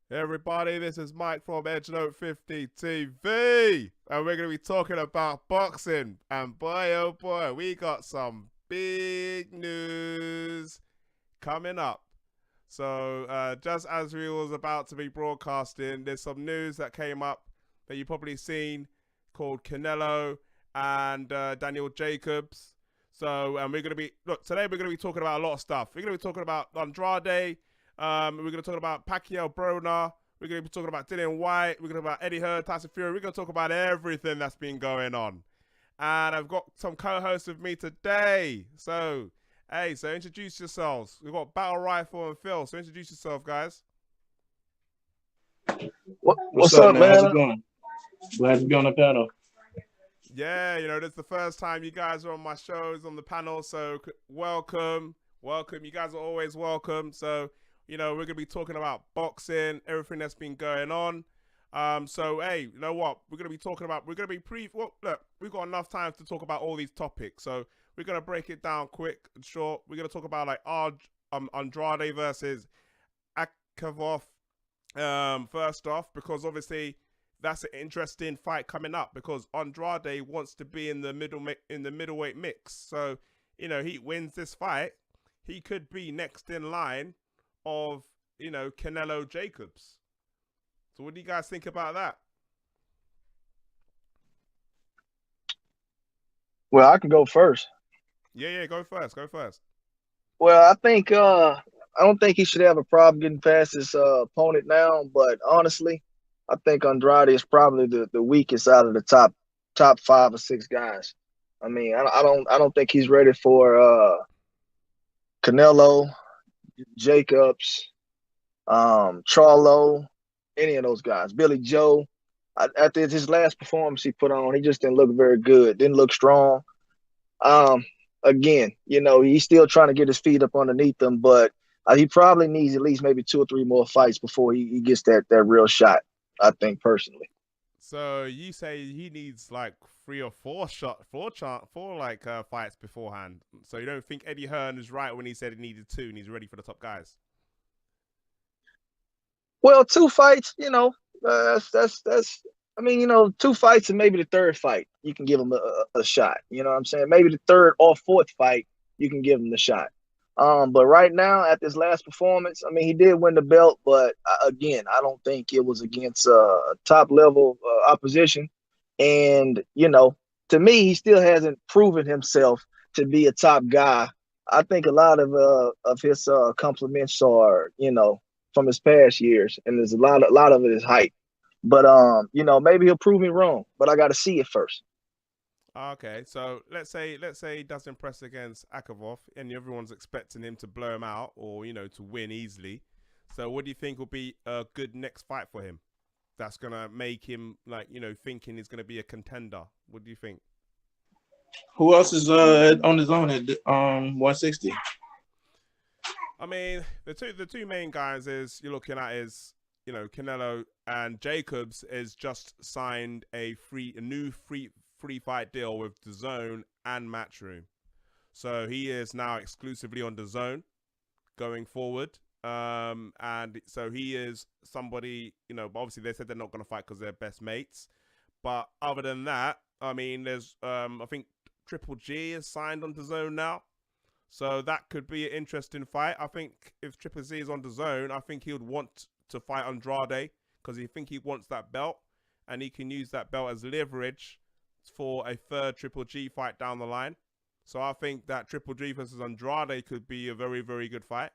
Hey everybody, this is Mike from EdgeNote 50 TV, and we're going to be talking about boxing. And boy, oh boy, we got some big news coming up. So, just as we was about to be broadcasting, there's some news that came up that you probably seen called Canelo and Daniel Jacobs. So, and we're going to be today we're going to be talking about a lot of stuff. We're going to be talking about Andrade. We're going to talk about Pacquiao, Broner. We're going to be talking about Dillian Whyte. We're going to talk about Eddie Hearn, Tyson Fury. We're going to talk about everything that's been going on. And I've got some co-hosts with me today. So introduce yourselves. We've got Battle Rifle and Phil. So introduce yourself, guys. What's up, man? How's it going? Glad to be on the panel. Yeah, this is the first time you guys are on my shows on the panel. So welcome. You guys are always welcome. So, we're going to be talking about boxing, everything that's been going on. Hey, you know what? We're going to be look, we've got enough time to talk about all these topics. So we're going to break it down quick and short. We're going to talk about like Andrade versus Akavov first off, because obviously that's an interesting fight coming up because Andrade wants to be in the middleweight mix. So, he wins this fight, he could be next in line of, Canelo Jacobs. So what do you guys think about that? Well, I can go first. Yeah, go first. Well, I don't think he should have a problem getting past his opponent now, but honestly, I think Andrade is probably the weakest out of the top 5 or 6 guys. I mean, I don't think he's ready for Canelo, Jacobs, Charlo, any of those guys. Billy Joe. After his last performance he put on, he just didn't look very good. Didn't look strong. Um, Again, he's still trying to get his feet up underneath him, but he probably needs at least maybe 2 or 3 more fights before he gets that real shot. I think personally. So you say he needs like 3 or 4 fights beforehand. So you don't think Eddie Hearn is right when he said he needed 2 and he's ready for the top guys? Well, 2 fights, that's. I mean, 2 fights and maybe the third fight, you can give him a shot. You know what I'm saying? Maybe the third or fourth fight, you can give him the shot. But right now, at this last performance, I mean, he did win the belt, but again, I don't think it was against top level opposition. And to me, he still hasn't proven himself to be a top guy. I think a lot of his compliments are, from his past years, and there's a lot of it is hype. But maybe he'll prove me wrong. But I got to see it first. Okay, so let's say he does impress against Akavov, and everyone's expecting him to blow him out or to win easily. So what do you think will be a good next fight for him? That's gonna make him thinking he's gonna be a contender. What do you think? Who else is on his own at 160? I mean, the two main guys is you're looking at is Canelo, and Jacobs is just signed a new free fight deal with DAZN and Matchroom. So he is now exclusively on DAZN going forward. And so he is somebody, obviously they said they're not going to fight because they're best mates. But other than that, I mean, there's, I think Triple G is signed on DAZN now. So that could be an interesting fight. I think if Triple G is on DAZN, I think he would want to fight Andrade because he wants that belt, and he can use that belt as leverage for a third Triple G fight down the line. So I think that Triple G versus Andrade could be a very, very good fight.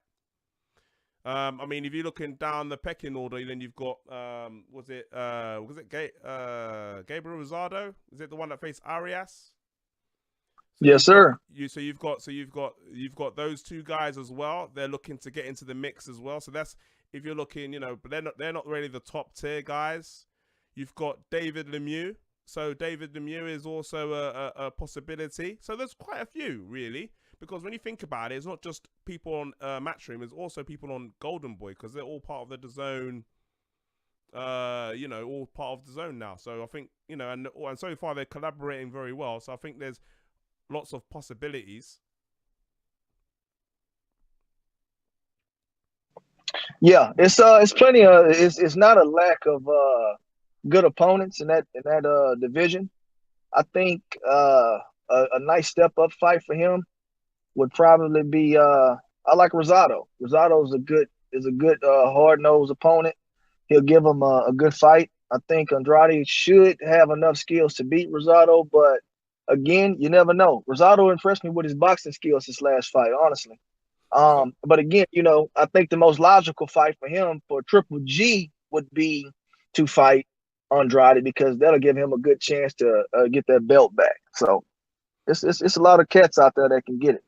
I mean, if you're looking down the pecking order, then you've got Gabriel Rosado? Is it the one that faced Arias? So Yes, sir. You've got those 2 guys as well. They're looking to get into the mix as well. So that's if you're looking, but they're not really the top tier guys. You've got David Lemieux. So David Lemieux is also a possibility. So there's quite a few really, because when you think about it, it's not just people on Matchroom. There's also people on Golden Boy because they're all part of the DAZN. All part of DAZN now. So I think and so far they're collaborating very well. So I think there's lots of possibilities. Yeah, it's plenty of it's not a lack of good opponents in that division. I think a nice step up fight for him would probably be I like Rosado. Rosado is a good hard nosed opponent. He'll give him a good fight. I think Andrade should have enough skills to beat Rosado, but again, you never know. Rosado impressed me with his boxing skills this last fight, honestly. But again, I think the most logical fight for him for Triple G would be to fight Andrade because that'll give him a good chance to get that belt back. So it's a lot of cats out there that can get it.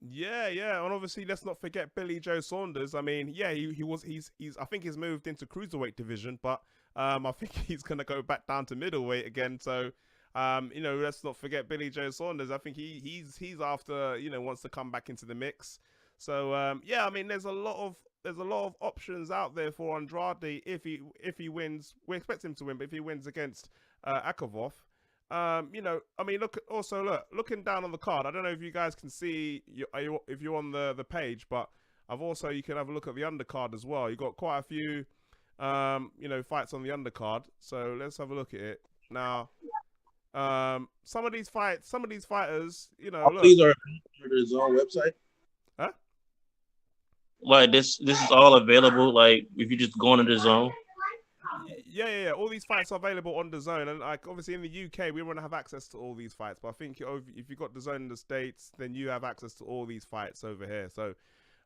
Yeah, and obviously let's not forget Billy Joe Saunders. I mean, yeah, he's I think he's moved into cruiserweight division, but I think he's gonna go back down to middleweight again. So let's not forget Billy Joe Saunders. I think he's after wants to come back into the mix. So yeah, I mean, there's a lot of options out there for Andrade if he wins. We expect him to win, but if he wins against Akavov. I mean, looking down on the card. I don't know if you guys can see if you're on the page, but you can have a look at the undercard as well. You got quite a few, fights on the undercard. So let's have a look at it now. Some of these fighters, look. These are his own website. Huh? Like this is all available. Like if you just go into the zone. Yeah. All these fights are available on DAZN, and like obviously in the UK we won't have access to all these fights. But I think if you got DAZN in the States, then you have access to all these fights over here. So,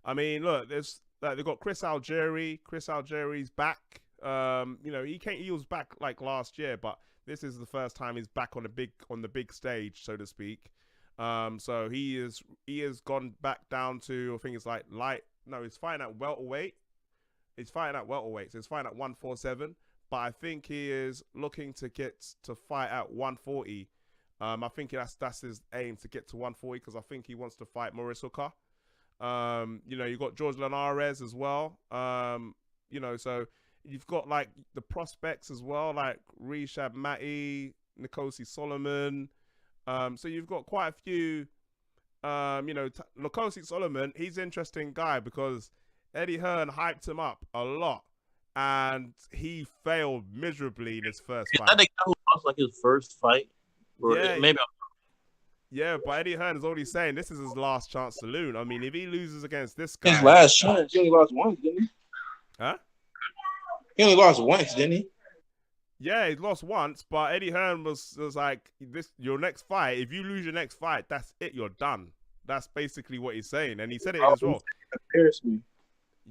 I mean, look, there's they've got Chris Algieri. Chris Algieri's back. He was back like last year, but this is the first time he's back on the big stage, so to speak. So he has gone back down to, I think it's like light. No, he's fighting at welterweight. He's fighting at welterweight, so he's fighting at 147. But I think he is looking to get to fight at 140. I think that's his aim, to get to 140, because I think he wants to fight Maurice Hooker. You got George Linares as well. So you've got like the prospects as well, like Rishab Mati, Nkosi Solomon. So you've got quite a few. Nkosi Solomon, he's an interesting guy because Eddie Hearn hyped him up a lot, and he failed miserably in his first fight. Is that the guy who lost like his first fight? Yeah, but Eddie Hearn is already saying this is his last chance to lose. I mean, if he loses against this guy, his last chance. He only lost once, didn't he? Huh? He only lost once, didn't he? Yeah, he lost once, but Eddie Hearn was like, your next fight, if you lose your next fight, that's it, you're done. That's basically what he's saying, and he said it as well.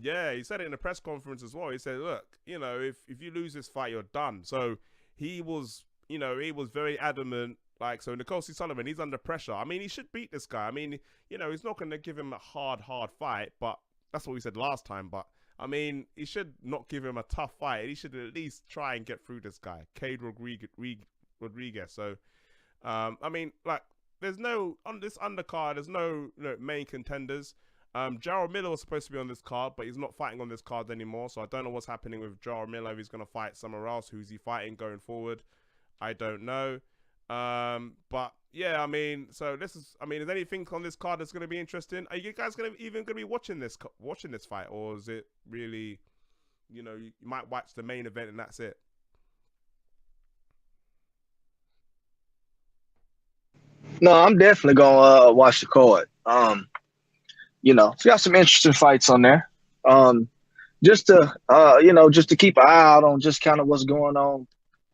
Yeah, he said it in a press conference as well. He said, look, if you lose this fight, you're done. So he was very adamant. Like, so Nkosi Solomon, he's under pressure. I mean, he should beat this guy. I mean, he's not going to give him a hard fight, but that's what we said last time. But I mean, he should not give him a tough fight. He should at least try and get through this guy, Cade Rodriguez. So, I mean, like, on this undercard, there's no main contenders. Jarrell Miller was supposed to be on this card, but he's not fighting on this card anymore. So I don't know what's happening with Jarrell Miller. If he's going to fight somewhere else, who's he fighting going forward? I don't know. But yeah, I mean, is anything on this card that's going to be interesting? Are you guys going to be watching this fight, or is it really, you might watch the main event and that's it? No, I'm definitely gonna watch the card. It's got some interesting fights on there. Just to keep an eye out on just kind of what's going on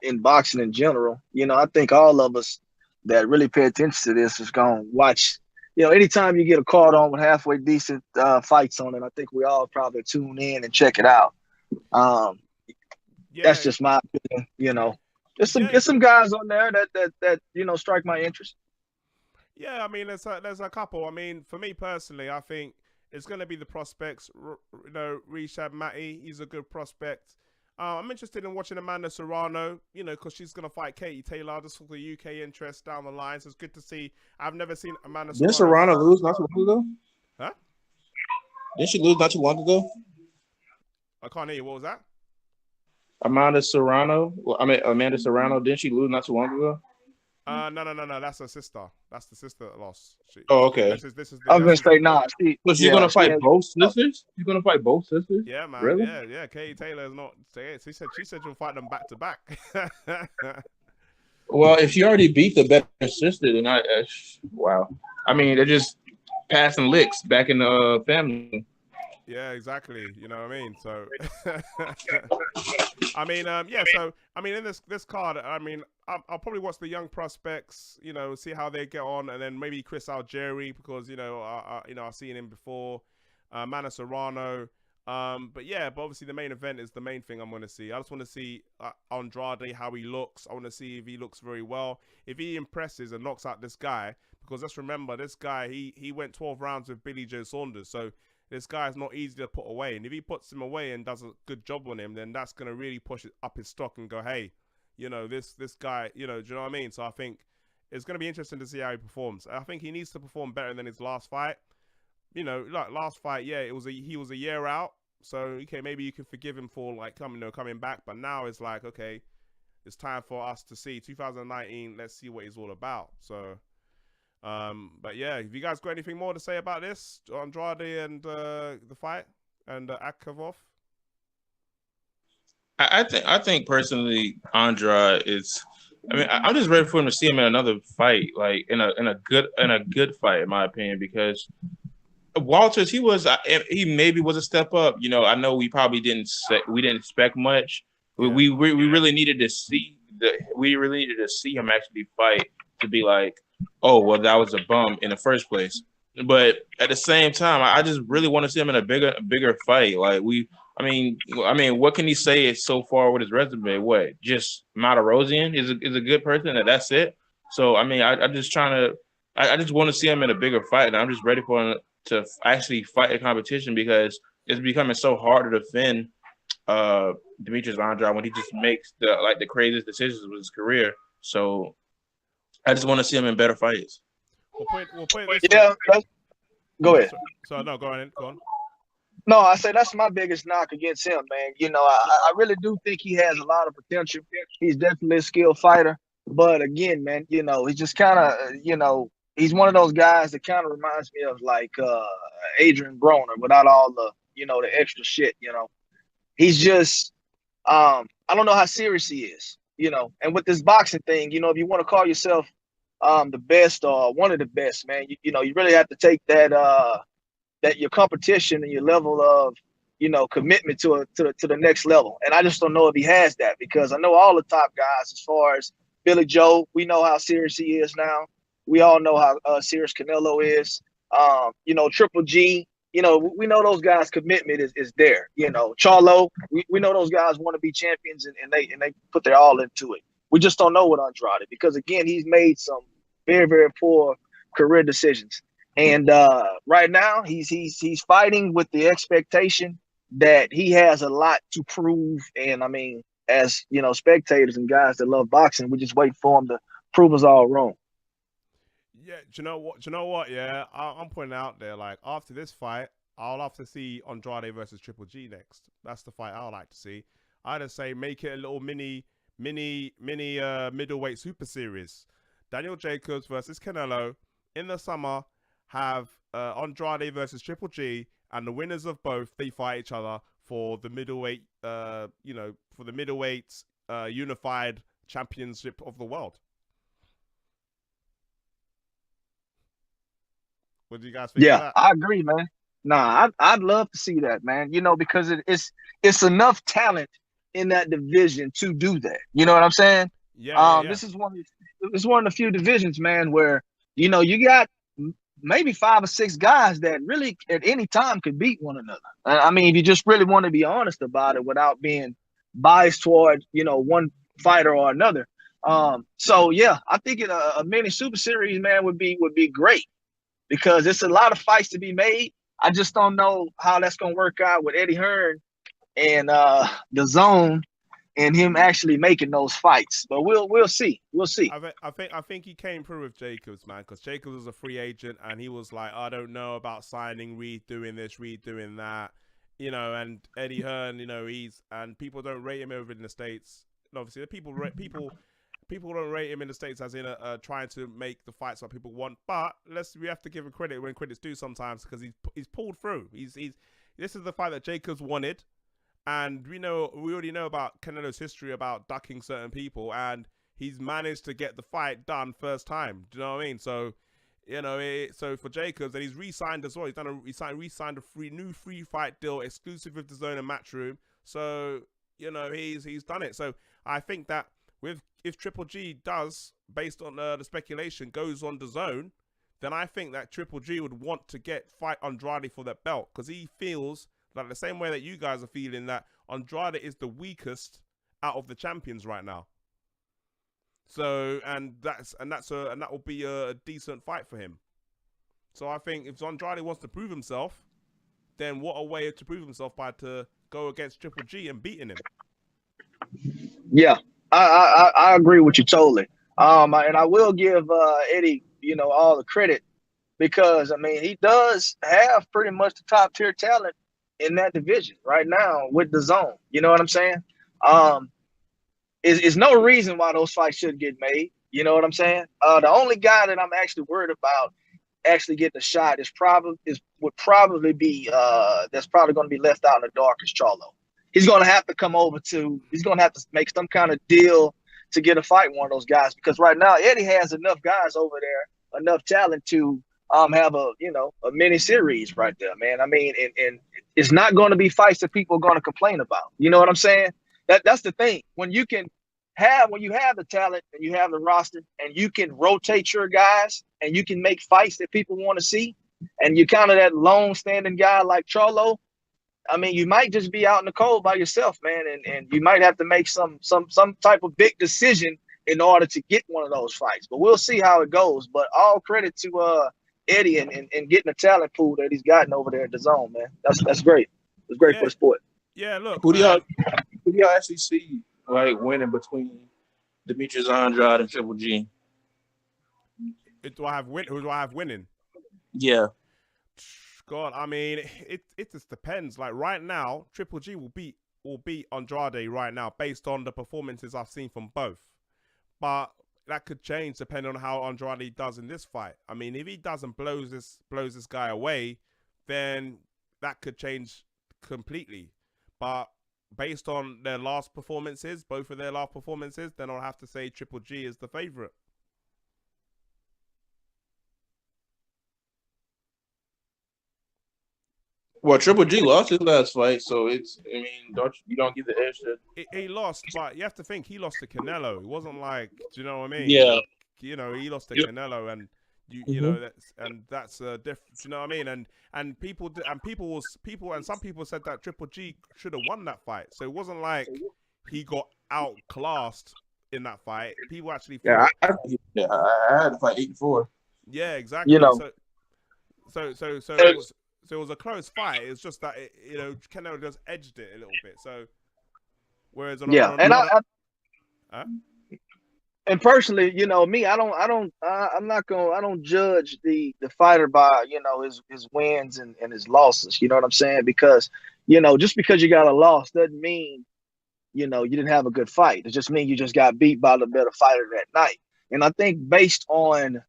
in boxing in general. I think all of us that really pay attention to this is gonna watch. Anytime you get a card on with halfway decent fights on it, I think we all probably tune in and check it out. That's just my opinion. There's some guys on there that strike my interest. Yeah, I mean, there's a couple. I mean, for me personally, I think it's going to be the prospects. Rishab Mati, he's a good prospect. I'm interested in watching Amanda Serrano, because she's going to fight Katie Taylor, just for the UK interest down the line. So it's good to see. I've never seen Amanda Serrano. Didn't Serrano lose not too long ago? Huh? Didn't she lose not too long ago? I can't hear you. What was that? Amanda Serrano, didn't she lose not too long ago? No. That's her sister. That's the sister that lost. Oh, okay. This is I was gonna this is say, nah. So she's gonna fight both sisters? She's gonna fight both sisters? Yeah, man. Really? Yeah. Katie Taylor is not. She said she'll fight them back to back. Well, if she already beat the better sister, then wow. I mean, they're just passing licks back in the family. Yeah, exactly. You know what I mean? So, I mean, yeah. So, I mean, in this card, I mean, I'll probably watch the young prospects. You know, see how they get on, and then maybe Chris Algieri because I've seen him before. Mana Serrano. But obviously the main event is the main thing I'm going to see. I just want to see Andrade, how he looks. I want to see if he looks very well. If he impresses and knocks out this guy, because let's remember, this guy, he went 12 rounds with Billy Joe Saunders. So this guy is not easy to put away. And if he puts him away and does a good job on him, then that's going to really push it up his stock and go, hey, this guy, do you know what I mean? So I think it's going to be interesting to see how he performs. I think he needs to perform better than his last fight. Like last fight, he was a year out, so okay, maybe you can forgive him for like coming back. But now it's like, okay, it's time for us to see 2019. Let's see what he's all about. So, but yeah, have you guys got anything more to say about this, Andrade and the fight and Akavov? I think personally, Andrade is. I mean, I'm just ready for him to see him in another fight, like in a good fight, in my opinion, because Walters, he maybe was a step up. I know we probably didn't expect much. Yeah. We really needed to see him actually fight to be like, oh well, that was a bum in the first place. But at the same time, I just really want to see him in a bigger fight. Like I mean, what can he say so far with his resume? What, just Matarosian is a good person, and that's it. So I mean, I just want to see him in a bigger fight, and I'm just ready for him to actually fight the competition because it's becoming so hard to defend Demetrius Andrade when he just makes the craziest decisions with his career. So I just want to see him in better fights. We'll put it this way. Go ahead. So no, go on. No, I say that's my biggest knock against him, man. I really do think he has a lot of potential. He's definitely a skilled fighter. But again, man, he's just kind of, he's one of those guys that kind of reminds me of like Adrian Broner without all the, the extra shit, He's just, I don't know how serious he is, And with this boxing thing, if you want to call yourself the best or one of the best, man, you really have to take that your competition and your level of, commitment to the next level. And I just don't know if he has that because I know all the top guys as far as Billy Joe, we know how serious he is now. We all know how serious Canelo is. Triple G, we know those guys' commitment is there. Charlo, we know those guys want to be champions and they put their all into it. We just don't know what Andrade because again, he's made some very, very poor career decisions. And right now he's fighting with the expectation that he has a lot to prove. And I mean, as spectators and guys that love boxing, we just wait for him to prove us all wrong. Yeah, do you know what? Yeah, I'm putting out there, like, after this fight, I'll have to see Andrade versus Triple G next. That's the fight I'd like to see. I'd just say make it a little mini middleweight super series. Daniel Jacobs versus Canelo in the summer. Have Andrade versus Triple G, and the winners of both, they fight each other for the middleweight, unified championship of the world. What do you guys think of that? I agree, man. Nah, I'd love to see that, man. Because it's enough talent in that division to do that. You know what I'm saying? Yeah. This is one of the few divisions, man, where you got maybe 5 or 6 guys that really at any time could beat one another. I mean, if you just really want to be honest about it without being biased toward one fighter or another. So yeah, I think a mini super series, man, would be great. Because it's a lot of fights to be made. I just don't know how that's gonna work out with Eddie Hearn and the Zone and him actually making those fights. But we'll see. We'll see. I think he came through with Jacobs, man, because Jacobs was a free agent and he was like, I don't know about signing Reed doing this, Reed doing that, and Eddie Hearn, and people don't rate him over in the States. And obviously the people people don't rate him in the States as in trying to make the fights what people want. But we have to give him credit when credit's due sometimes, because he's pulled through. This is the fight that Jacobs wanted, and we already know about Canelo's history about ducking certain people, and he's managed to get the fight done first time. Do you know what I mean? So, so for Jacobs, and he's re-signed as well. He's re-signed a new free fight deal exclusive with DAZN and Matchroom. So, he's done it. So I think that if Triple G does, based on the speculation, goes on DAZN, then I think that Triple G would want to fight Andrade for that belt, because he feels like the same way that you guys are feeling, that Andrade is the weakest out of the champions right now. So that will be a decent fight for him. So I think if Andrade wants to prove himself, then what a way to prove himself by to go against Triple G and beating him. Yeah, I agree with you totally. And I will give Eddie, all the credit, because I mean he does have pretty much the top tier talent in that division right now with DAZN. You know what I'm saying? Is no reason why those fights should get made. You know what I'm saying? The only guy that I'm actually worried about actually getting a shot would probably be that's probably going to be left out in the dark is Charlo. He's going to have to come over he's going to have to make some kind of deal to get a fight with one of those guys, because right now Eddie has enough guys over there, enough talent to have a mini series right there, man. I mean, and it's not going to be fights that people are going to complain about. You know what I'm saying? That's the thing. When you have the talent and you have the roster and you can rotate your guys and you can make fights that people want to see, and you're kind of that long-standing guy like Charlo, I mean, you might just be out in the cold by yourself, man, and you might have to make some type of big decision in order to get one of those fights. But we'll see how it goes. But all credit to Eddie and getting the talent pool that he's gotten over there at DAZN, man. That's great. It's great for the sport. Yeah, look. Who do y'all actually see like winning between Demetrius Andrade and Triple G? Who do I have winning? Yeah. God, I mean, it just depends. Like right now, Triple G will beat Andrade right now based on the performances I've seen from both. But that could change depending on how Andrade does in this fight. I mean, if he doesn't blows this guy away, then that could change completely. But based on their last performances, both of their last performances, then I'll have to say Triple G is the favorite. Well, Triple G lost his last fight, so you don't get the edge to... He lost, but you have to think he lost to Canelo. It wasn't like, do you know what I mean? Yeah. He lost to Canelo, and you know that's different. You know what I mean? And some people said that Triple G should have won that fight. So it wasn't like he got outclassed in that fight. People actually I had to fight 8-4. Yeah, exactly. So it was a close fight. It's just that Canelo just edged it a little bit. So whereas and personally, me, I don't judge the fighter by his wins and his losses. You know what I'm saying? Because just because you got a loss doesn't mean you didn't have a good fight. It just means you just got beat by the better fighter that night. And I think based on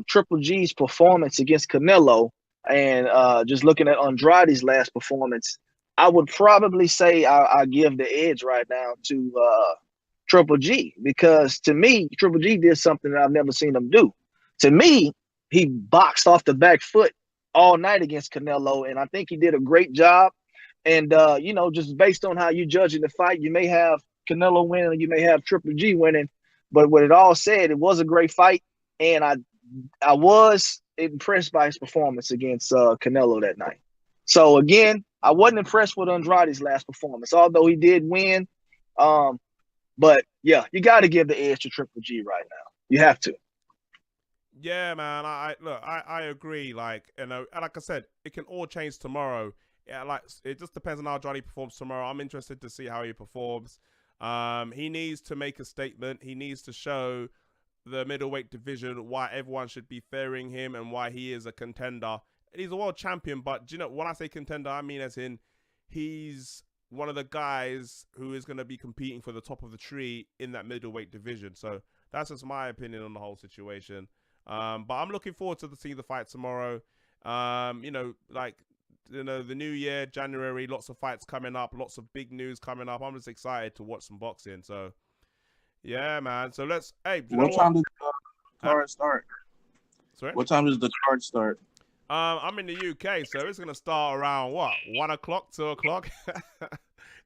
Triple G's performance against Canelo, and just looking at Andrade's last performance, I would probably say I give the edge right now to Triple G, because to me, Triple G did something that I've never seen him do. To me, he boxed off the back foot all night against Canelo, and I think he did a great job. And, just based on how you judging the fight, you may have Canelo winning, you may have Triple G winning. But with it all said, it was a great fight, and I was impressed by his performance against Canelo that night. So again, I wasn't impressed with Andrade's last performance, although he did win. But yeah, you got to give the edge to Triple G right now. You have to. Yeah, man. I agree. Like like I said, it can all change tomorrow. Yeah, like it just depends on how Andrade performs tomorrow. I'm interested to see how he performs. He needs to make a statement. He needs to show the middleweight division why everyone should be fearing him and why he is a contender. He's a world champion, but when I say contender, I mean as in he's one of the guys who is going to be competing for the top of the tree in that middleweight division. So that's just my opinion on the whole situation. But I'm looking forward to seeing the fight tomorrow. You know, like, you know, the new year, January, lots of fights coming up, lots of big news coming up. I'm just excited to watch some boxing. So, yeah, man. So let's. Hey, what time does the card start? Sorry? What time does the card start? I'm in the UK, so it's gonna start around what, 1 o'clock, 2 o'clock.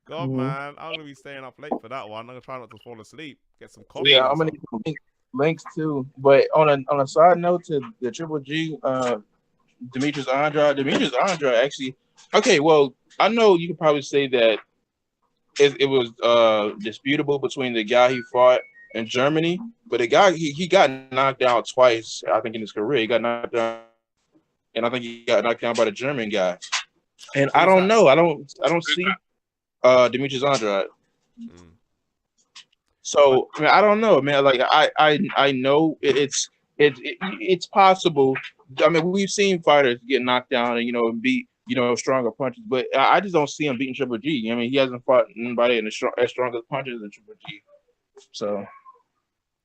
God, man, I'm gonna be staying up late for that one. I'm gonna try not to fall asleep. Get some coffee. Yeah, I'm gonna need links too. But on a side note to the Triple G, Demetrius Andrade actually. Okay, well, I know you could probably say that it was disputable between the guy he fought in Germany, but the guy he got knocked out twice, I think, in his career. He got knocked out, and I think he got knocked down by the German guy. And I don't know. I don't see Demetrius Andrade. So I mean, I don't know, man. Like I know it's possible. I mean, we've seen fighters get knocked down and, you know, beat, you know, stronger punches, but I just don't see him beating Triple G. I mean, he hasn't fought anybody in as strong as punches than Triple G. So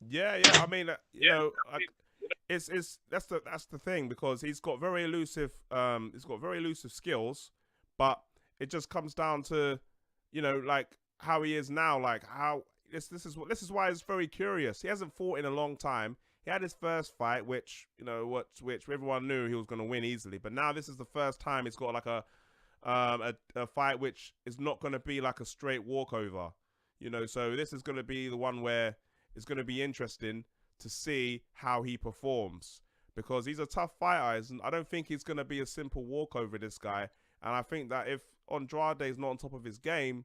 yeah. I mean, you know, it's that's the thing, because he's got very elusive skills, but it just comes down to, you know, like how he is now, like how this is why it's very curious. He hasn't fought in a long time. He had his first fight, which, you know, which everyone knew he was going to win easily, but now this is the first time he's got like a fight which is not going to be like a straight walkover, you know. So this is going to be the one where it's going to be interesting to see how he performs, because he's a tough fighter. I don't think he's going to be a simple walkover, this guy. And I think that if Andrade is not on top of his game,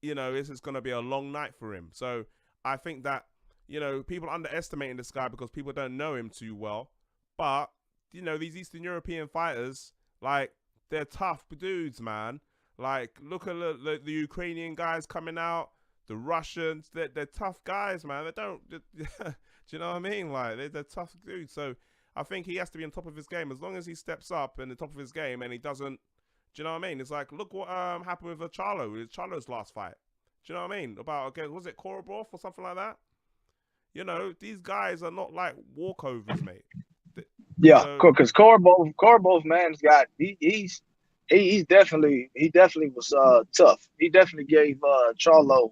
you know, this is going to be a long night for him. So I think that, you know, people are underestimating this guy because people don't know him too well. But, you know, these Eastern European fighters, like, they're tough dudes, man. Like, look at the Ukrainian guys coming out, the Russians, they're tough guys, man. They don't, do you know what I mean? Like, they're tough dudes. So I think he has to be on top of his game. As long as he steps up in the top of his game and he doesn't, do you know what I mean? It's like, look what happened with Charlo's last fight. Do you know what I mean? About, okay, was it Korobov or something like that? You know, these guys are not like walkovers, mate. Yeah, because Korobov, man's got he definitely was tough. He definitely gave Charlo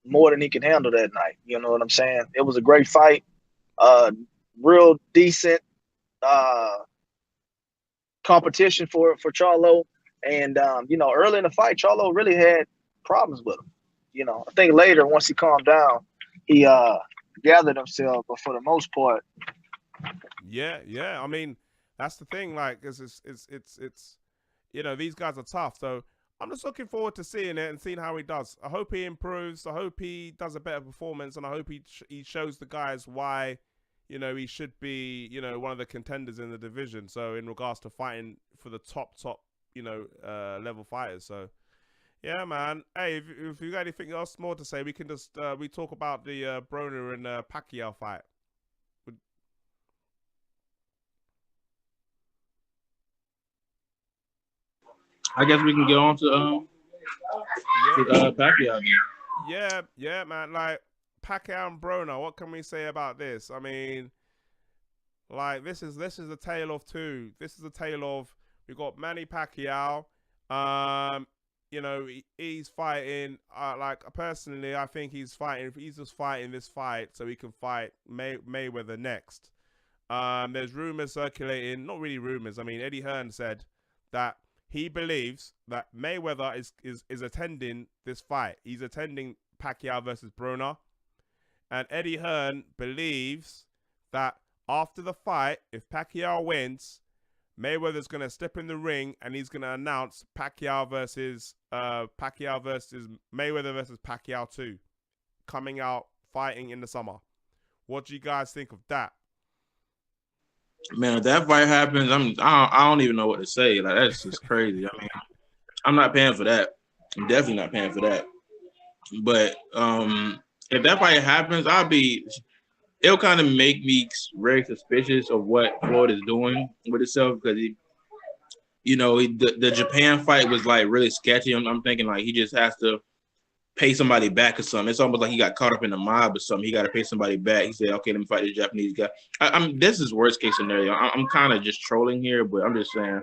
more than he can handle that night. You know what I'm saying? It was a great fight, real decent competition for Charlo. And you know, early in the fight, Charlo really had problems with him. You know, I think later, once he calmed down, he gathered himself. But for the most part, yeah. I mean, that's the thing. Like, it's you know, these guys are tough. So I'm just looking forward to seeing it and seeing how he does. I hope he improves. I hope he does a better performance, and I hope he shows the guys why, you know, he should be, you know, one of the contenders in the division. So in regards to fighting for the top, you know, level fighters. So yeah, man. Hey, if you got anything else more to say, we can just we talk about the Broner and Pacquiao fight. I guess we can get on to Pacquiao. Yeah, man. Like, Pacquiao and Broner, what can we say about this? I mean, like, this is a tale of two. This is a tale of, we got Manny Pacquiao. You know, he's fighting. Like, personally, I think he's just fighting this fight so he can fight Mayweather next. There's rumors circulating, not really rumors. I mean, Eddie Hearn said that he believes that Mayweather is attending this fight. He's attending Pacquiao versus Broner. And Eddie Hearn believes that after the fight, if Pacquiao wins, Mayweather's going to step in the ring and he's going to announce Pacquiao versus Mayweather versus Pacquiao 2 coming out fighting in the summer. What do you guys think of that? Man, if that fight happens, I don't even know what to say. Like, that's just crazy. I mean, I'm not paying for that. I'm definitely not paying for that. But if that fight happens, it'll kind of make me very suspicious of what Floyd is doing with himself, because the Japan fight was like really sketchy. I'm thinking like he just has to pay somebody back or something. It's almost like he got caught up in the mob or something. He got to pay somebody back. He said, "Okay, let me fight this Japanese guy." This is worst case scenario. I'm kind of just trolling here, but I'm just saying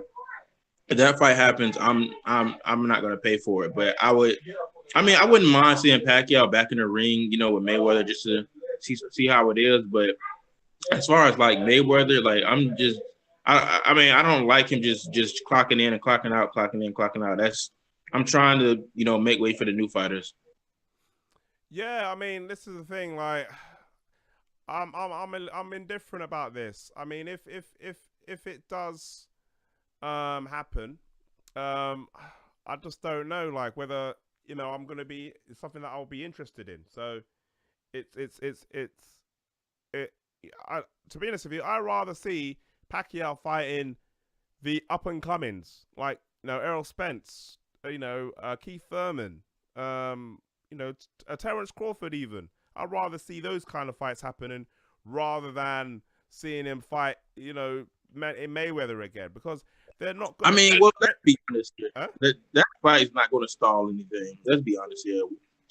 if that fight happens, I'm not gonna pay for it. But I wouldn't mind seeing Pacquiao back in the ring, with Mayweather just to see how it is. But as far as like Mayweather, like I don't like him just clocking in and clocking out, clocking in, clocking out. I'm trying to make way for the new fighters. Yeah, I mean, this is the thing. Like, I'm indifferent about this. I mean, if it does happen, I just don't know, like, whether I'm gonna be it's something that I'll be interested in. So to be honest with you, I rather see Pacquiao fighting the up and comings, like Errol Spence, Keith Thurman, Terence Crawford even. I'd rather see those kind of fights happening rather than seeing him fight, Mayweather again, because they're not gonna, let's be honest here. Huh? That fight is not going to stall anything. Let's be honest here.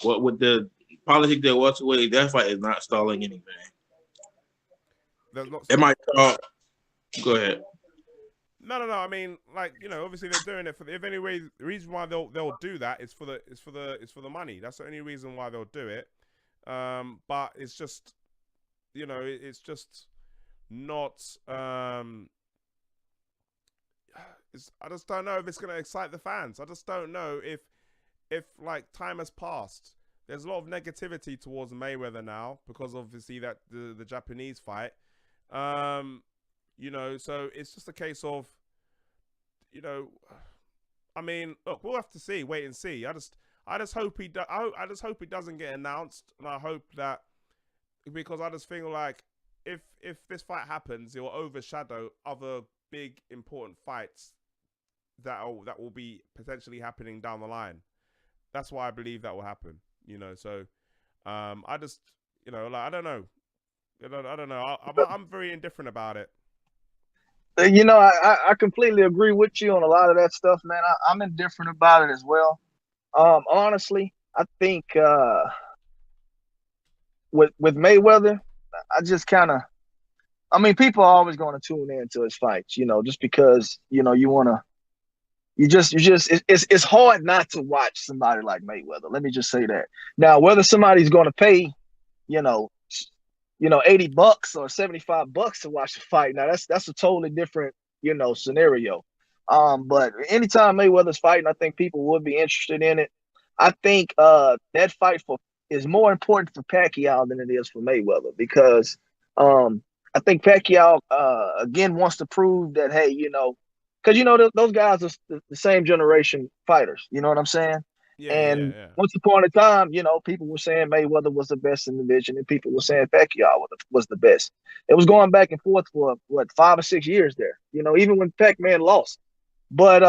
What with the politics that was away, that fight is not stalling anything. It might stall. Go ahead. No. I mean, like, obviously they're doing it for the reason why they'll do that is for the money. That's the only reason why they'll do it. But it's just, it's just not. I just don't know if it's going to excite the fans. I just don't know if like time has passed. There's a lot of negativity towards Mayweather now because obviously that the Japanese fight. So it's just a case of, I mean, look, we'll have to see, wait and see. I just hope he doesn't get announced, and I hope that, because I just feel like if this fight happens, it will overshadow other big important fights that will be potentially happening down the line. That's why I believe that will happen. So I just, like, I don't know. I don't know. I'm very indifferent about it. I completely agree with you on a lot of that stuff, man. I'm indifferent about it as well. Honestly, I think with Mayweather, I just kind of, I mean, people are always going to tune in to his fights, just because you want to. It's hard not to watch somebody like Mayweather. Let me just say that. Now, whether somebody's going to pay, $80 or $75 to watch the fight, now that's a totally different, scenario. But anytime Mayweather's fighting, I think people would be interested in it. I think that fight is more important for Pacquiao than it is for Mayweather, because I think Pacquiao again wants to prove that, hey, because those guys are the same generation fighters. You know what I'm saying? Yeah. Once upon a time, people were saying Mayweather was the best in the division, and people were saying Pacquiao was the best. It was going back and forth for 5 or 6 years there. Even when Pac-Man lost. But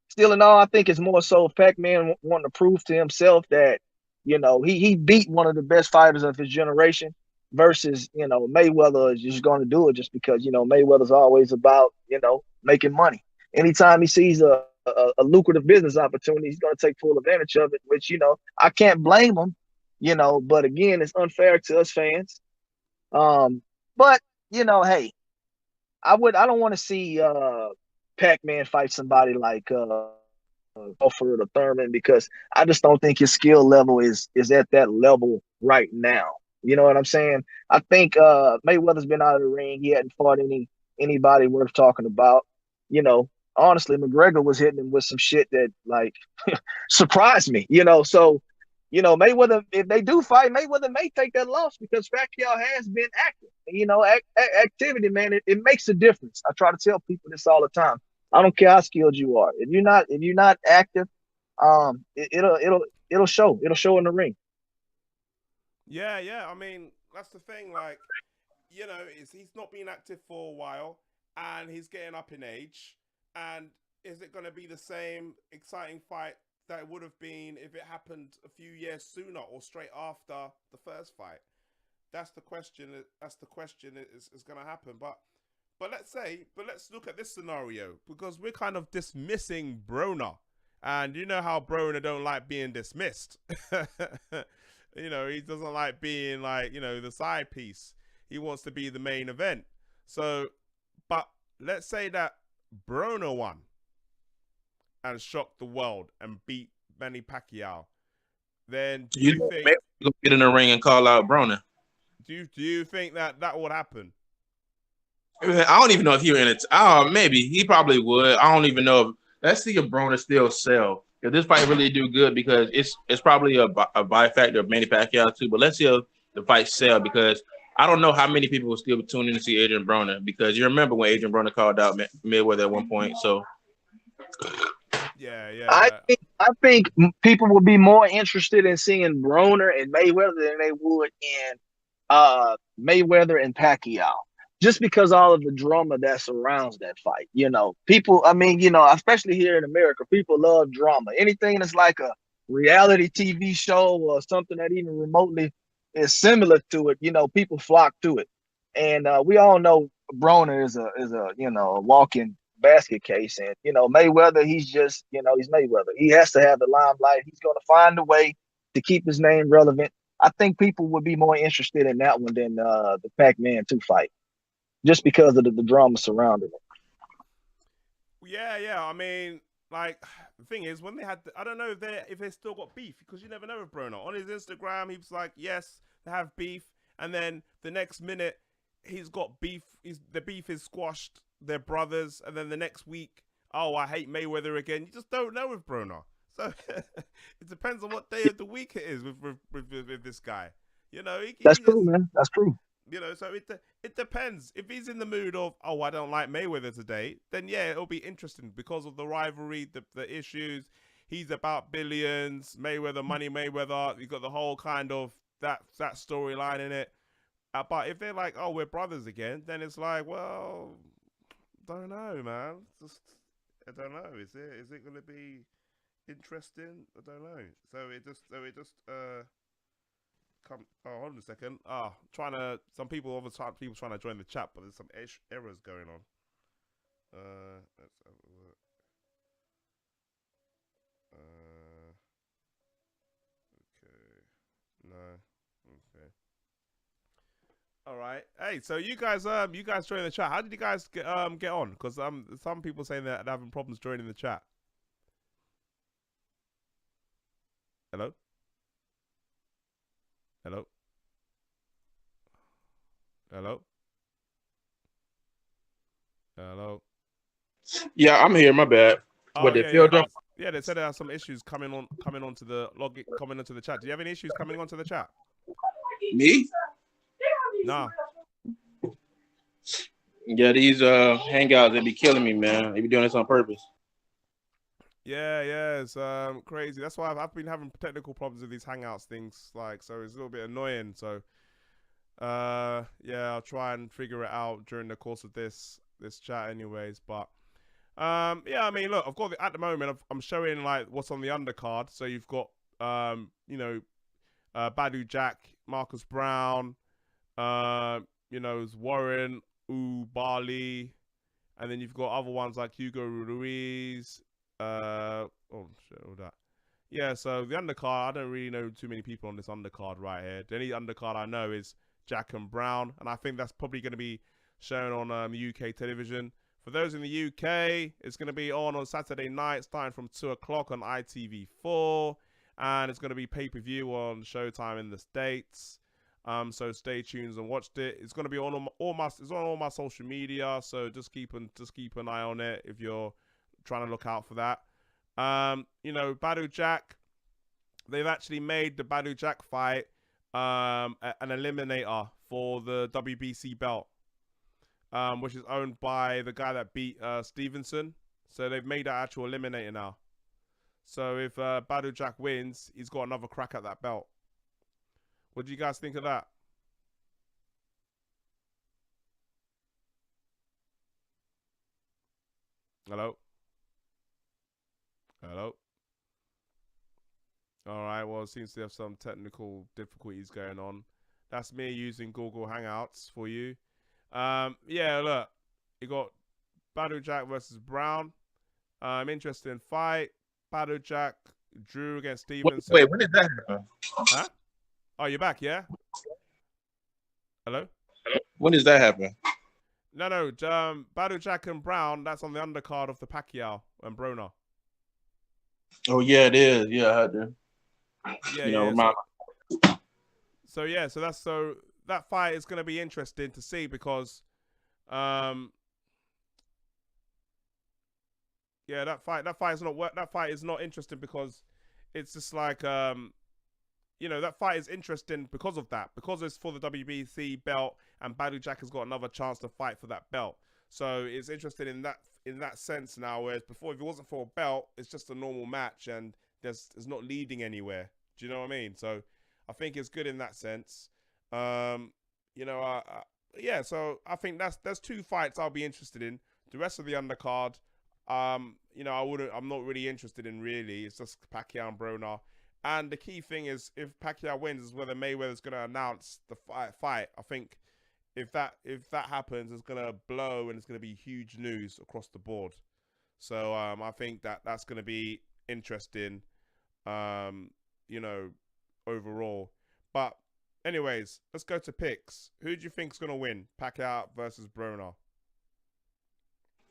still in all, I think it's more so Pac-Man wanting to prove to himself that he beat one of the best fighters of his generation. Versus, Mayweather is just going to do it just because, Mayweather's always about, making money. Anytime he sees a lucrative business opportunity, he's going to take full advantage of it, which, I can't blame him, but again, it's unfair to us fans. But, hey, I don't want to see Pac-Man fight somebody like Crawford or Thurman, because I just don't think his skill level is at that level right now. You know what I'm saying? I think Mayweather's been out of the ring. He hadn't fought anybody worth talking about. Honestly, McGregor was hitting him with some shit that like surprised me. So Mayweather, if they do fight, Mayweather may take that loss because Pacquiao has been active. Activity, man, it makes a difference. I try to tell people this all the time. I don't care how skilled you are. If you're not active, it'll show. It'll show in the ring. Yeah. I mean, that's the thing. Like, he's not been active for a while, and he's getting up in age. And is it going to be the same exciting fight that it would have been if it happened a few years sooner or straight after the first fight? That's the question. That's the question is going to happen. But But let's look at this scenario because we're kind of dismissing Broner, and you know how Broner don't like being dismissed. You know, he doesn't like being like, you know, the side piece. He wants to be the main event. So, but let's say that Broner won and shocked the world and beat Manny Pacquiao. Then do you think maybe you get in the ring and call out Broner? Do you think that would happen? I don't even know if he were in it. Maybe he probably would. I don't even know. Let's see if Broner still sell. If this fight really do good, because it's probably a buy factor of Manny Pacquiao too. But let's see if the fight sell, because I don't know how many people will still tune in to see Adrian Broner, because you remember when Adrian Broner called out Mayweather at one point. So yeah. I think people would be more interested in seeing Broner and Mayweather than they would in Mayweather and Pacquiao, just because all of the drama that surrounds that fight. You know, people, I mean, you know, especially here in America, people love drama. Anything that's like a reality TV show or something that even remotely is similar to it, you know, people flock to it. And we all know Broner is a you know, a walking basket case. And, you know, Mayweather, he's just, you know, he's Mayweather. He has to have the limelight. He's going to find a way to keep his name relevant. I think people would be more interested in that one than the Pac-Man 2 fight, just because of the drama surrounding it. Yeah. I mean, like, the thing is, when they had, I don't know if they still got beef, because you never know with Broner. On his Instagram, he was like, yes, they have beef, and then the next minute, he's got beef. The beef is squashed. They're brothers, and then the next week, oh, I hate Mayweather again. You just don't know with Broner. So it depends on what day of the week it is with this guy. You know, that's true, man. That's true. You know, so it depends. If he's in the mood of, oh, I don't like Mayweather today, then yeah, it'll be interesting because of the rivalry, the issues. He's about billions. Mayweather, money Mayweather. You got the whole kind of that storyline in it. But if they're like, oh, we're brothers again, then it's like, well, don't know, man. I don't know. Is it gonna be interesting? I don't know. So it just come. Oh, hold on a second. Some people trying to join the chat, but there's some errors going on. Let's have a look. Okay. No. Okay. All right. Hey, so you guys join the chat. How did you guys get on? Because some people saying that they're having problems joining the chat. Hello. Hello. Hello. Hello. yeah, I'm here. My bad. Oh, What yeah, they filled yeah. up? Yeah, they said there are some issues coming onto the coming into the chat. Do you have any issues coming onto the chat? Me? Nah. Yeah, these hangouts, they be killing me, man. They be doing this on purpose. Yeah, it's crazy. That's why I've been having technical problems with these hangouts things, like, so it's a little bit annoying. So yeah, I'll try and figure it out during the course of this chat anyways. But yeah, I mean, look, I've got at the moment I'm showing like what's on the undercard. So you've got you know, Badu Jack, Marcus Brown, you know, Warren, Bali, and then you've got other ones like Hugo Ruiz. Oh shit, all that. Yeah, so the undercard, I don't really know too many people on this undercard right here. The only undercard I know is Jack and Brown, and I think that's probably going to be shown on the UK television. For those in the UK, it's going to be on Saturday night, starting from 2 o'clock on ITV4, and it's going to be pay-per-view on Showtime in the States. So stay tuned and watch it. It's going to be on all my social media, so just keep an eye on it if you're trying to look out for that. You know, Badu Jack, they've actually made the Badu Jack fight an eliminator for the WBC belt, which is owned by the guy that beat Stevenson. So they've made that actual eliminator now. So if Badu Jack wins, he's got another crack at that belt. What do you guys think of that? Hello? Hello? All right, well, it seems to have some technical difficulties going on. That's me using Google Hangouts for you. Yeah, look, You got Badou Jack versus Brown. Interesting fight. Badou Jack drew against Stevenson. Wait, when did that happen? Huh? Oh, you're back, yeah? Hello? When does that happen? No. Badou Jack and Brown, that's on the undercard of the Pacquiao and Broner. Oh yeah, it is. Yeah, I had to. Yeah. So that fight is going to be interesting to see because, that fight is not interesting because it's just like that fight is interesting because of that, because it's for the WBC belt and Badou Jack has got another chance to fight for that belt. So it's interesting in that sense now, whereas before, if it wasn't for a belt, it's just a normal match and it's not leading anywhere. Do you know what I mean? So I think it's good in that sense. So I think there's two fights I'll be interested in. The rest of the undercard, I'm not really interested in really. It's just Pacquiao and Broner. And the key thing is if Pacquiao wins is whether Mayweather's going to announce the fight. I think if that happens, it's going to blow and it's going to be huge news across the board. So I think that's going to be interesting, overall. But anyways, let's go to picks. Who do you think's going to win? Pacquiao versus Broner.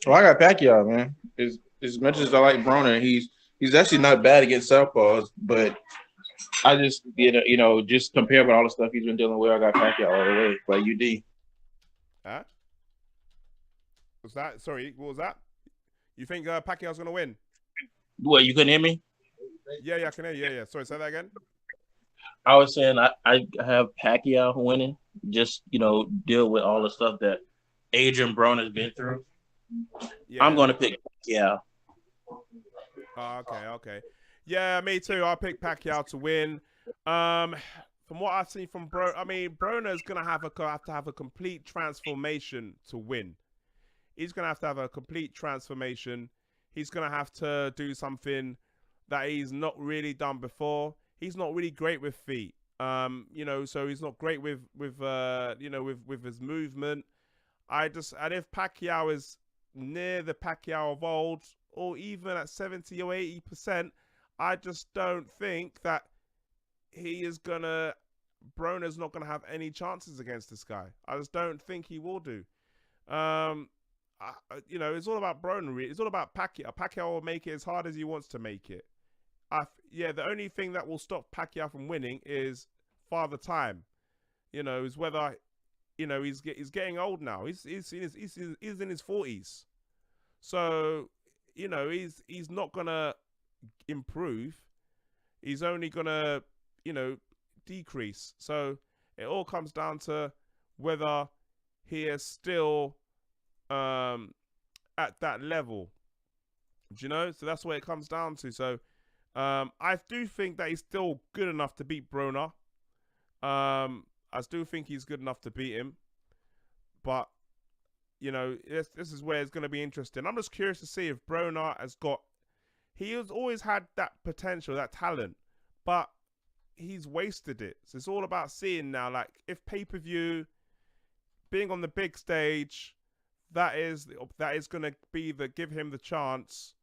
Well, I got Pacquiao, man. As much as I like Broner, he's actually not bad against southpaws, but I just just compared with all the stuff he's been dealing with, I got Pacquiao all the way by UD. Huh? Sorry, what was that? You think Pacquiao's gonna win? What, you couldn't hear me? Yeah, I can hear you. Yeah. Sorry, say that again. I was saying I have Pacquiao winning. Just deal with all the stuff that Adrian Broner's been through. Yeah. I'm gonna pick Pacquiao. Oh, okay. Yeah, me too. I'll pick Pacquiao to win. From what I've seen from Broner's gonna have to have a complete transformation to win. He's gonna have to have a complete transformation. He's gonna have to do something that he's not really done before. He's not really great with feet. So he's not great with his movement. And if Pacquiao is near the Pacquiao of old, or even at 70 or 80%, I just don't think that Broner's not gonna have any chances against this guy. I just don't think he will do. It's all about Broner. It's all about Pacquiao. Pacquiao will make it as hard as he wants to make it. The only thing that will stop Pacquiao from winning is Father Time. Is whether, he's getting old now. He's in his 40s. So, he's not gonna improve. He's only gonna, decrease. So it all comes down to whether he is still at that level. Do you know? So that's what it comes down to. So I do think that he's still good enough to beat Broner. I still think he's good enough to beat him. But, this is where it's going to be interesting. I'm just curious to see if Broner he has always had that potential, that talent, but he's wasted it. So it's all about seeing now, like, if pay-per-view, being on the big stage, that is going to give him the chance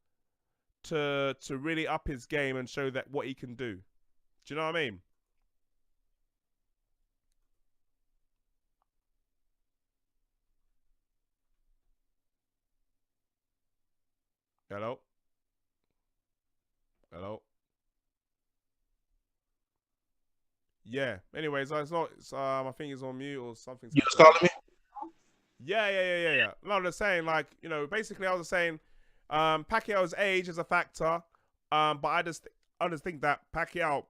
to really up his game and show that what he can do. Do you know what I mean? Hello? Yeah. Anyways, it's not. I think it's on mute or something. You was calling me? Yeah. No, I'm just saying, like, basically, I was saying, Pacquiao's age is a factor, but I just think that Pacquiao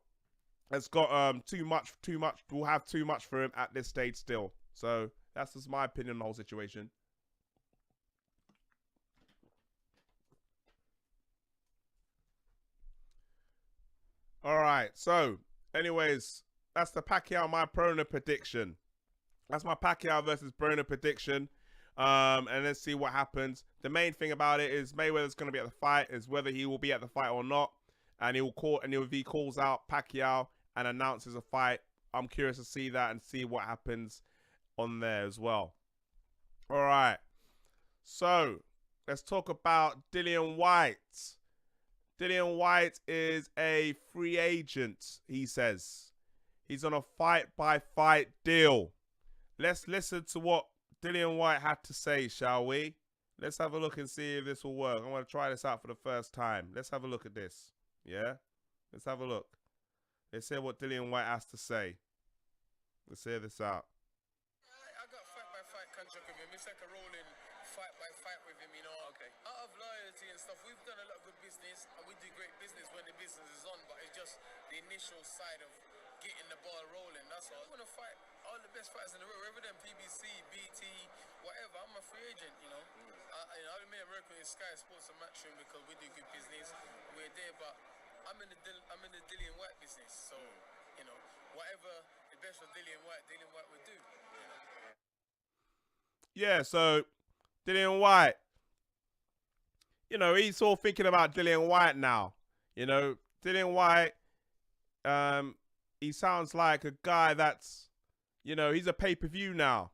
has got too much. Will have too much for him at this stage still. So that's just my opinion on the whole situation. All right. So, anyways, that's the Pacquiao my Broner prediction. That's my Pacquiao versus Broner prediction. And let's see what happens. The main thing about it is Mayweather's going to be at the fight, is whether he will be at the fight or not. And if he calls out Pacquiao and announces a fight, I'm curious to see that and see what happens on there as well. All right. So let's talk about Dillian Whyte. Dillian Whyte is a free agent, he says. He's on a fight-by-fight deal. Let's listen to what Dillian Whyte had to say, shall we? Let's have a look and see if this will work. I'm going to try this out for the first time. Let's have a look at this. Yeah? Let's have a look. Let's hear what Dillian Whyte has to say. Let's hear this out. I got fight-by-fight contract with him. It's like a rolling fight-by-fight with him, you know. Okay. Out of loyalty and stuff, we've done a lot of good business, and we do great business when the business is on, but it's just the initial side of getting the ball rolling, that's all. I want to fight all the best fighters in the world, whether them PBC, BT, whatever. I'm a free agent, you know. I've been working with Sky Sports and Matchroom because we do good business. We're there, but I'm in the Dillian Whyte business, so you know, whatever the best for Dillian Whyte would do. Yeah, so Dillian Whyte, you know, he's all thinking about Dillian Whyte now. You know, Dillian Whyte, he sounds like a guy that's, you know, he's a pay-per-view now.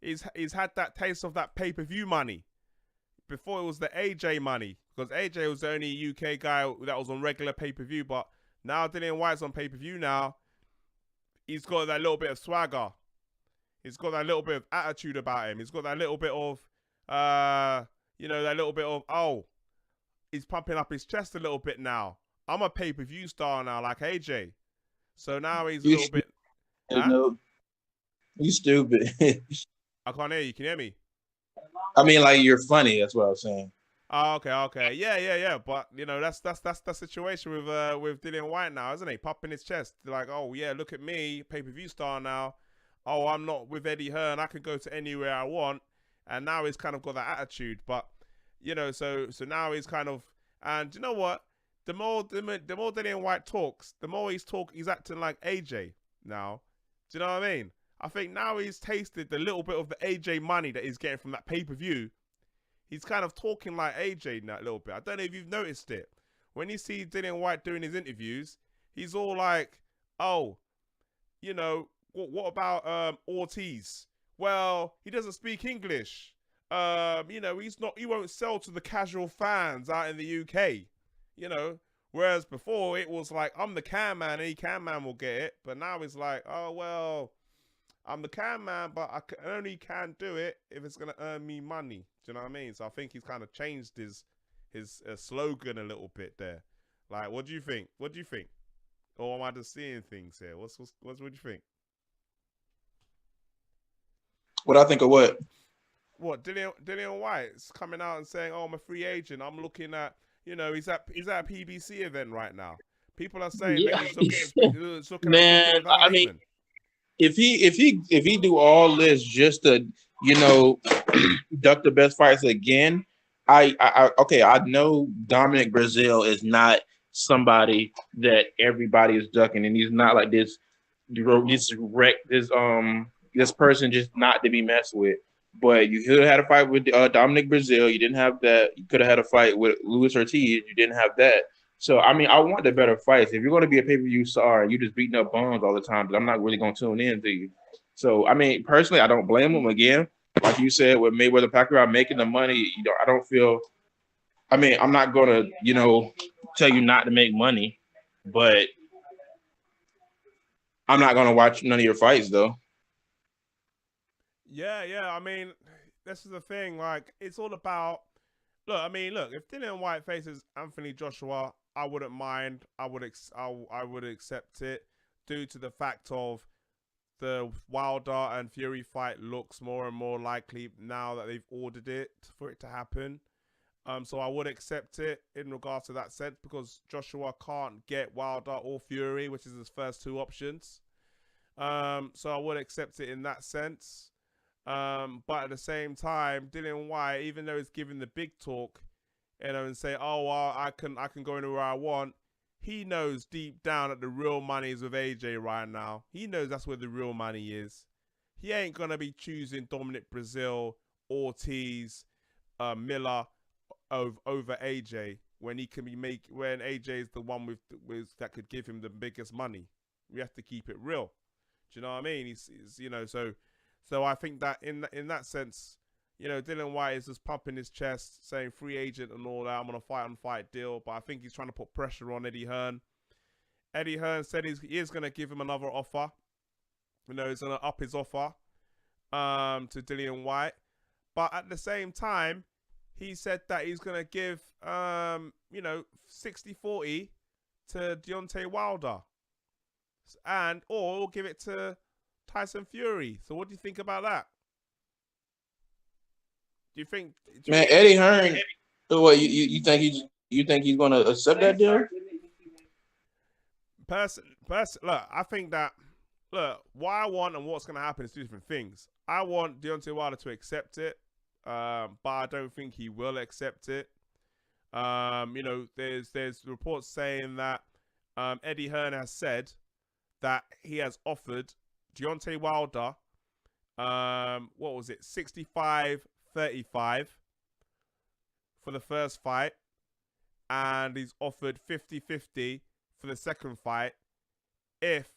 He's had that taste of that pay-per-view money. Before it was the AJ money, because AJ was the only UK guy that was on regular pay-per-view, but now Dillian Whyte's on pay-per-view now. He's got that little bit of swagger. He's got that little bit of attitude about him. He's got that little bit of, you know, that little bit of, oh, he's pumping up his chest a little bit now. I'm a pay-per-view star now, like AJ. So now he's a little bit... Huh? No, you stupid. I can't hear you. Can you hear me? I mean, like, you're funny. That's what I was saying. Oh, okay. Yeah. But, you know, that's the situation with Dillian Whyte now, isn't he? Popping his chest. Like, oh, yeah, look at me, pay-per-view star now. Oh, I'm not with Eddie Hearn. I can go to anywhere I want. And now he's kind of got that attitude. But, you know, so now he's kind of... And you know what? The more Dillian Whyte talks, the more he's acting like AJ now. Do you know what I mean? I think now he's tasted the little bit of the AJ money that he's getting from that pay-per-view. He's kind of talking like AJ in that little bit. I don't know if you've noticed it. When you see Dillian Whyte doing his interviews, he's all like, oh, you know, what about Ortiz? Well, he doesn't speak English. You know, he won't sell to the casual fans out in the UK. You know, whereas before it was like, I'm the can man, any can man will get it. But now it's like, oh, well, I'm the can man, but I only can do it if it's going to earn me money. Do you know what I mean? So I think he's kind of changed his slogan a little bit there. Like, what do you think? What do you think? Or am I just seeing things here? What do you think? What I think of what? What, Dillian Whyte's coming out and saying, oh, I'm a free agent. I'm looking at, you know, he's at a PBC event right now. People are saying that he's looking man, at I mean, if he do all this just to, you know, duck the best fights again, I know Dominic Brazil is not somebody that everybody is ducking, and he's not like this person just not to be messed with. But you could have had a fight with Dominic Brazil. You didn't have that. You could have had a fight with Luis Ortiz. You didn't have that. So, I mean, I want the better fights. If you're going to be a pay-per-view star and you're just beating up bums all the time, I'm not really going to tune in to you. So, I mean, personally, I don't blame him. Again, like you said, with Mayweather Pacquiao making the money, you know, I don't feel – I mean, I'm not going to, you know, tell you not to make money, but I'm not going to watch none of your fights, though. Yeah. I mean, this is the thing. Like, it's all about. Look, if Dillian Whyte faces Anthony Joshua, I wouldn't mind. I would accept it due to the fact of the Wilder and Fury fight looks more and more likely now that they've ordered it for it to happen. So I would accept it in regards to that sense because Joshua can't get Wilder or Fury, which is his first two options. So I would accept it in that sense. But at the same time, Dillian Whyte, even though he's giving the big talk, you know, and say, oh, well, I can go anywhere I want, he knows deep down that the real money is with AJ right now. He knows that's where the real money is. He ain't gonna be choosing Dominic Brazil, Ortiz, Miller over AJ when he can be when AJ is the one with that could give him the biggest money. We have to keep it real. Do you know what I mean? He's you know, so I think that in that sense, you know, Dillian Whyte is just pumping his chest, saying free agent and all that. I'm on a fight deal, but I think he's trying to put pressure on Eddie Hearn. Eddie Hearn said he is going to give him another offer. You know, he's going to up his offer to Dillian Whyte. But at the same time, he said that he's going to give, you know, 60-40 to Deontay Wilder. Or give it to Tyson Fury. So what do you think about that? Man, Eddie Hearn, what you think he's going to accept that deal? Look, I think that, what I want and what's going to happen is two different things. I want Deontay Wilder to accept it, but I don't think he will accept it. You know, there's reports saying that Eddie Hearn has said that he has offered Deontay Wilder, what was it, 65-35 for the first fight, and he's offered 50-50 for the second fight if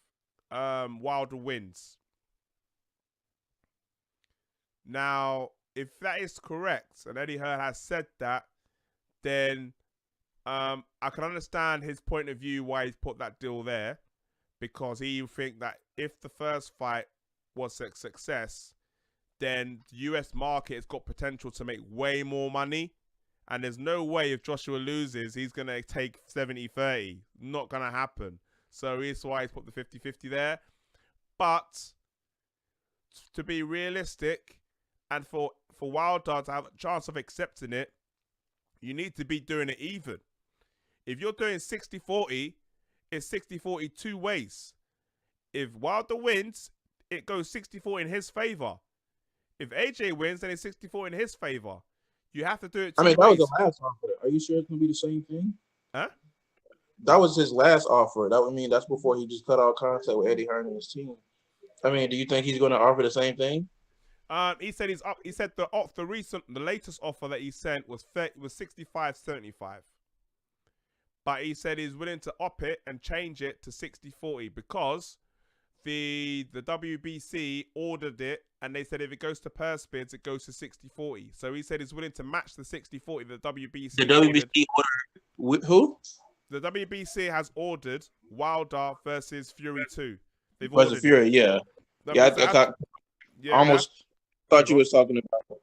Wilder wins. Now, if that is correct, and Eddie Hearn has said that, then I can understand his point of view why he's put that deal there, because he think that if the first fight was a success, then the US market has got potential to make way more money. And there's no way if Joshua loses, he's going to take 70-30. Not going to happen. So that's why he's put the 50-50 there. But to be realistic, and for Wilder to have a chance of accepting it, you need to be doing it even. If you're doing 60-40, it's 60-40 two ways. If Wilder wins, it goes 60-40 in his favor. If AJ wins, then it's 60-40 in his favor. You have to do it two ways. That was the last offer. Are you sure it's going to be the same thing? Huh? That was his last offer. That would mean that's before he just cut out contact with Eddie Hearn and his team. I mean, do you think he's going to offer the same thing? He said he's up. He said the latest offer that he sent was 65-75. But he said he's willing to up it and change it to 60-40 because the WBC ordered it, and they said if it goes to purse bids, it goes to 60-40. So he said he's willing to match the 60-40 the WBC. The WBC ordered who? The WBC has ordered Wilder versus Fury 2. They've versus ordered Fury, it. yeah. I almost thought you was talking about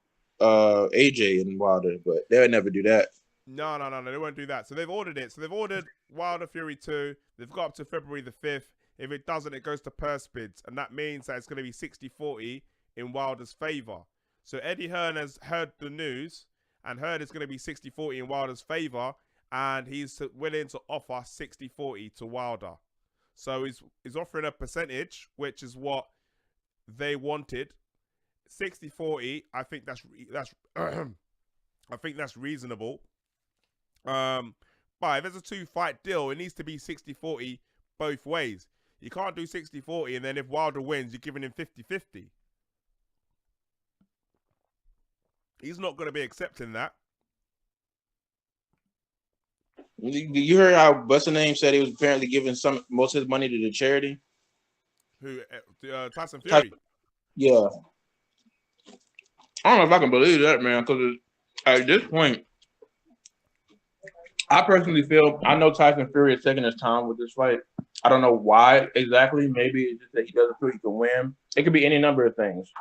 AJ and Wilder, but they would never do that. No, they won't do that. So they've ordered it. So they've ordered Wilder Fury 2. They've got up to February the 5th. If it doesn't, it goes to purse bids. And that means that it's going to be 60-40 in Wilder's favor. So Eddie Hearn has heard the news and heard it's going to be 60-40 in Wilder's favor. And he's willing to offer 60-40 to Wilder. So he's offering a percentage, which is what they wanted. 60-40, I think that's I think that's reasonable. But if there's a 2-fight deal, it needs to be 60-40 both ways. You can't do 60-40 and then if Wilder wins, you're giving him 50-50. He's not going to be accepting that. You heard how What's-Her-Name said he was apparently giving most of his money to the charity? Who? Tyson Fury? Yeah. I don't know if I can believe that, man, because at this point, I personally feel, I know Tyson Fury is taking his time with this fight. I don't know why exactly. Maybe it's just that he doesn't feel he can win. It could be any number of things.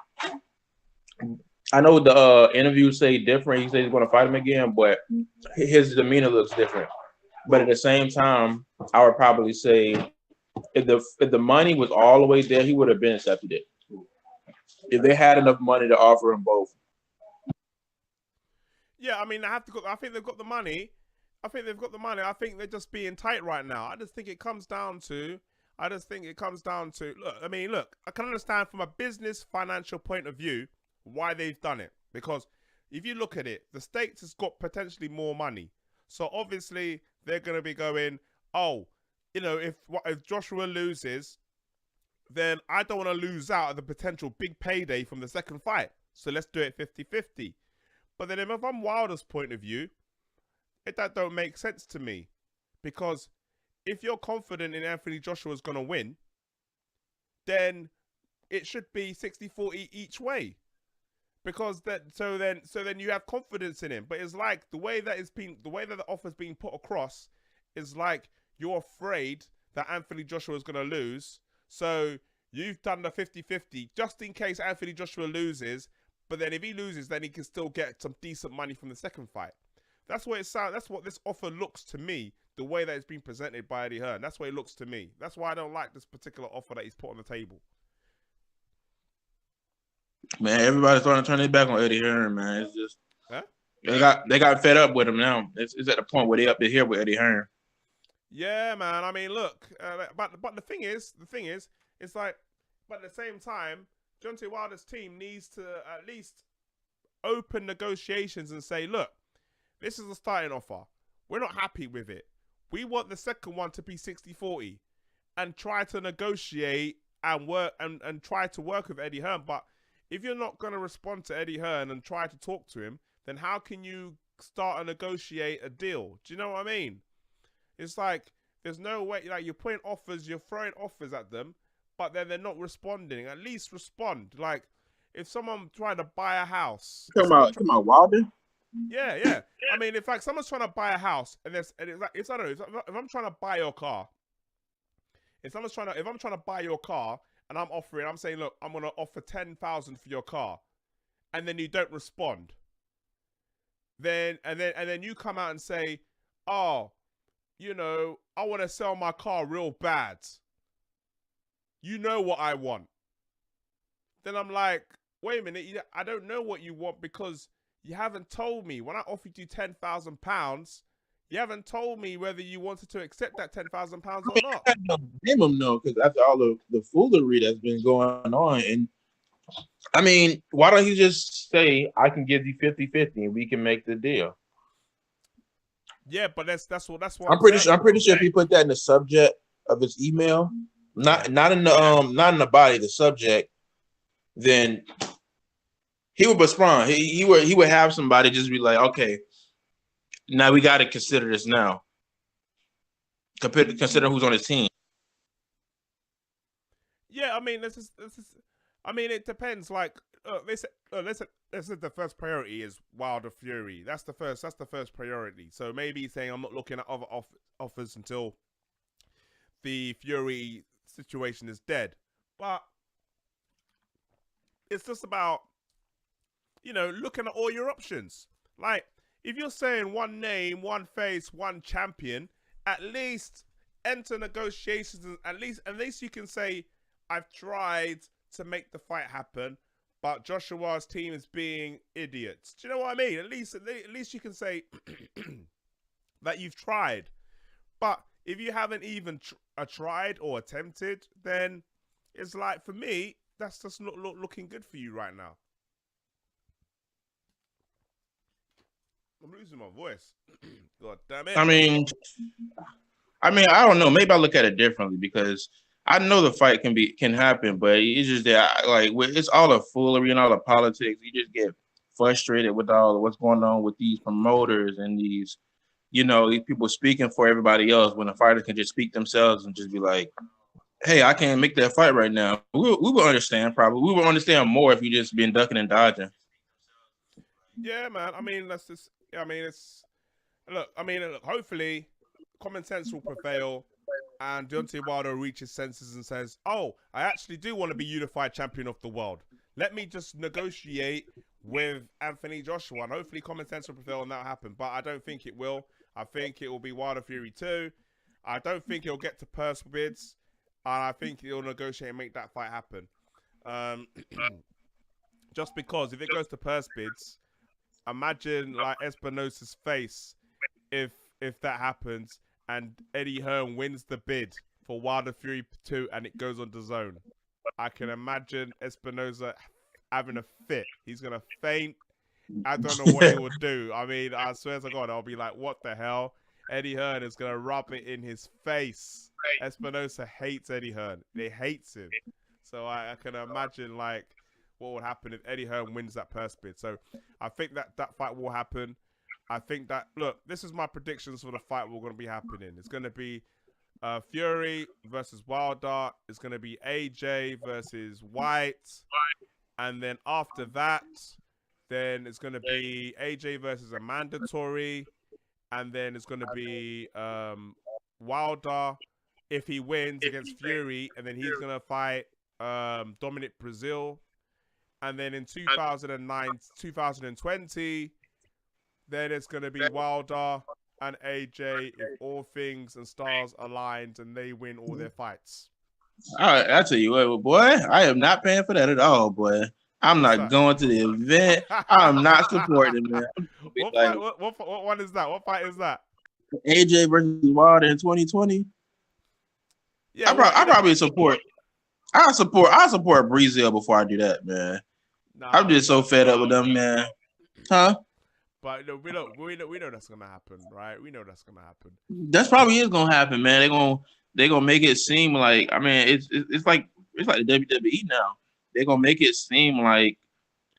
I know the interviews say different. He says he's going to fight him again, but his demeanor looks different. But at the same time, I would probably say if the money was all the way there, he would have been accepted it. If they had enough money to offer him both. Yeah, I mean, I think they've got the money. I think they're just being tight right now. I just think it comes down to. Look, I can understand from a business financial point of view why they've done it, because if you look at it, the States has got potentially more money, so obviously they're going to be going, oh, you know, if Joshua loses, then I don't want to lose out of the potential big payday from the second fight, so let's do it 50-50. But then if I'm Wilder's point of view, that don't make sense to me, because if you're confident in Anthony Joshua's going to win, then it should be 60-40 each way. Because so then you have confidence in him. But it's like the way that the offer's being put across is like you're afraid that Anthony Joshua is going to lose. So you've done the 50-50 just in case Anthony Joshua loses. But then if he loses, then he can still get some decent money from the second fight. That's what it sounds. That's what this offer looks to me. The way that it's been presented by Eddie Hearn. That's what it looks to me. That's why I don't like this particular offer that he's put on the table. Man, everybody's starting to turn their back on Eddie Hearn, man. It's just Huh? they got fed up with him now. It's at the point where they up to here with Eddie Hearn. Yeah, man. I mean, look, but the thing is, it's like, but at the same time, Deontay Wilder's team needs to at least open negotiations and say, look, this is a starting offer. We're not happy with it. We want the second one to be 60-40 and try to negotiate and work and try to work with Eddie Hearn. But if you're not going to respond to Eddie Hearn and try to talk to him, then how can you start and negotiate a deal? Do you know what I mean? It's like there's no way. Like you're throwing offers at them, but then they're not responding. At least respond. Like if someone trying to buy a house, Come on, Wilder. yeah. I mean, in fact, someone's trying to buy a house, and it's like I don't know. If I'm trying to buy your car, if I'm trying to buy your car, and I'm saying, look, I'm gonna offer 10,000 for your car, and then you don't respond, then you come out and say, oh, you know, I want to sell my car real bad. You know what I want. Then I'm like, wait a minute, I don't know what you want because you haven't told me. When I offered you £10,000, you haven't told me whether you wanted to accept that £10,000 or not. I don't blame him, no, because after all the foolery that's been going on, and I mean, why don't you just say, I can give you 50-50 and we can make the deal? Yeah, but that's what I'm pretty sure if he put that in the subject of his email, not in the body, the subject, then he would respond. He would have somebody just be like, okay, now we got to consider this now. Consider who's on his team. Yeah, I mean, I mean, it depends. Like, they said the first priority is Wilder Fury. That's the first priority. So maybe he's saying I'm not looking at other offers until the Fury situation is dead. But it's just about, you know, looking at all your options. Like, if you're saying one name, one face, one champion, at least enter negotiations. And at least you can say, I've tried to make the fight happen, but Joshua's team is being idiots. Do you know what I mean? At least you can say that you've tried. But if you haven't even tried or attempted, then it's like, for me, that's just not looking good for you right now. I'm losing my voice. God damn it. I mean, I don't know. Maybe I look at it differently because I know the fight can happen, but it's just that it's all the foolery and all the politics. You just get frustrated with all of what's going on with these promoters and these people speaking for everybody else when the fighters can just speak themselves and just be like, hey, I can't make that fight right now. We will understand probably. We will understand more if you just been ducking and dodging. Yeah, man. I mean, look, hopefully common sense will prevail and Deontay Wilder reaches senses and says, oh, I actually do want to be unified champion of the world. Let me just negotiate with Anthony Joshua, and hopefully common sense will prevail and that'll happen. But I don't think it will. I think it will be Wilder Fury 2. I don't think it'll get to purse bids. And I think he'll negotiate and make that fight happen. Just because if it goes to purse bids, imagine like Espinosa's face if that happens and Eddie Hearn wins the bid for Wilder Fury 2 and it goes on DAZN. I can imagine Espinosa having a fit. He's going to faint. I don't know what he would do. I mean, I swear to God, I'll be like, what the hell? Eddie Hearn is going to rub it in his face. Espinosa hates Eddie Hearn. He hates him. So I can imagine like what would happen if Eddie Hearn wins that purse bid. So I think that fight will happen. I think that, look, this is my predictions for the fight we're going to be happening. It's going to be Fury versus Wilder. It's going to be AJ versus Whyte. And then after that, Then it's going to be AJ versus a mandatory. And then it's going to be Wilder if he wins against Fury. And then he's going to fight Dominic Brazil. And then in 2020, then it's going to be Wilder and AJ if all things and stars aligned and they win all their fights. I tell you what, boy, I am not paying for that at all, boy. I'm not going to the event. I'm not supporting, man. What one is that? What fight is that? AJ versus Wilder in 2020. Yeah, I probably support. I support Brazil before I do that, man. Nah, I'm just so fed up with them, man. Huh? But we know that's gonna happen, right? We know that's gonna happen. That's probably is gonna happen, man. They're gonna make it seem like, I mean, it's like the WWE now. They're gonna make it seem like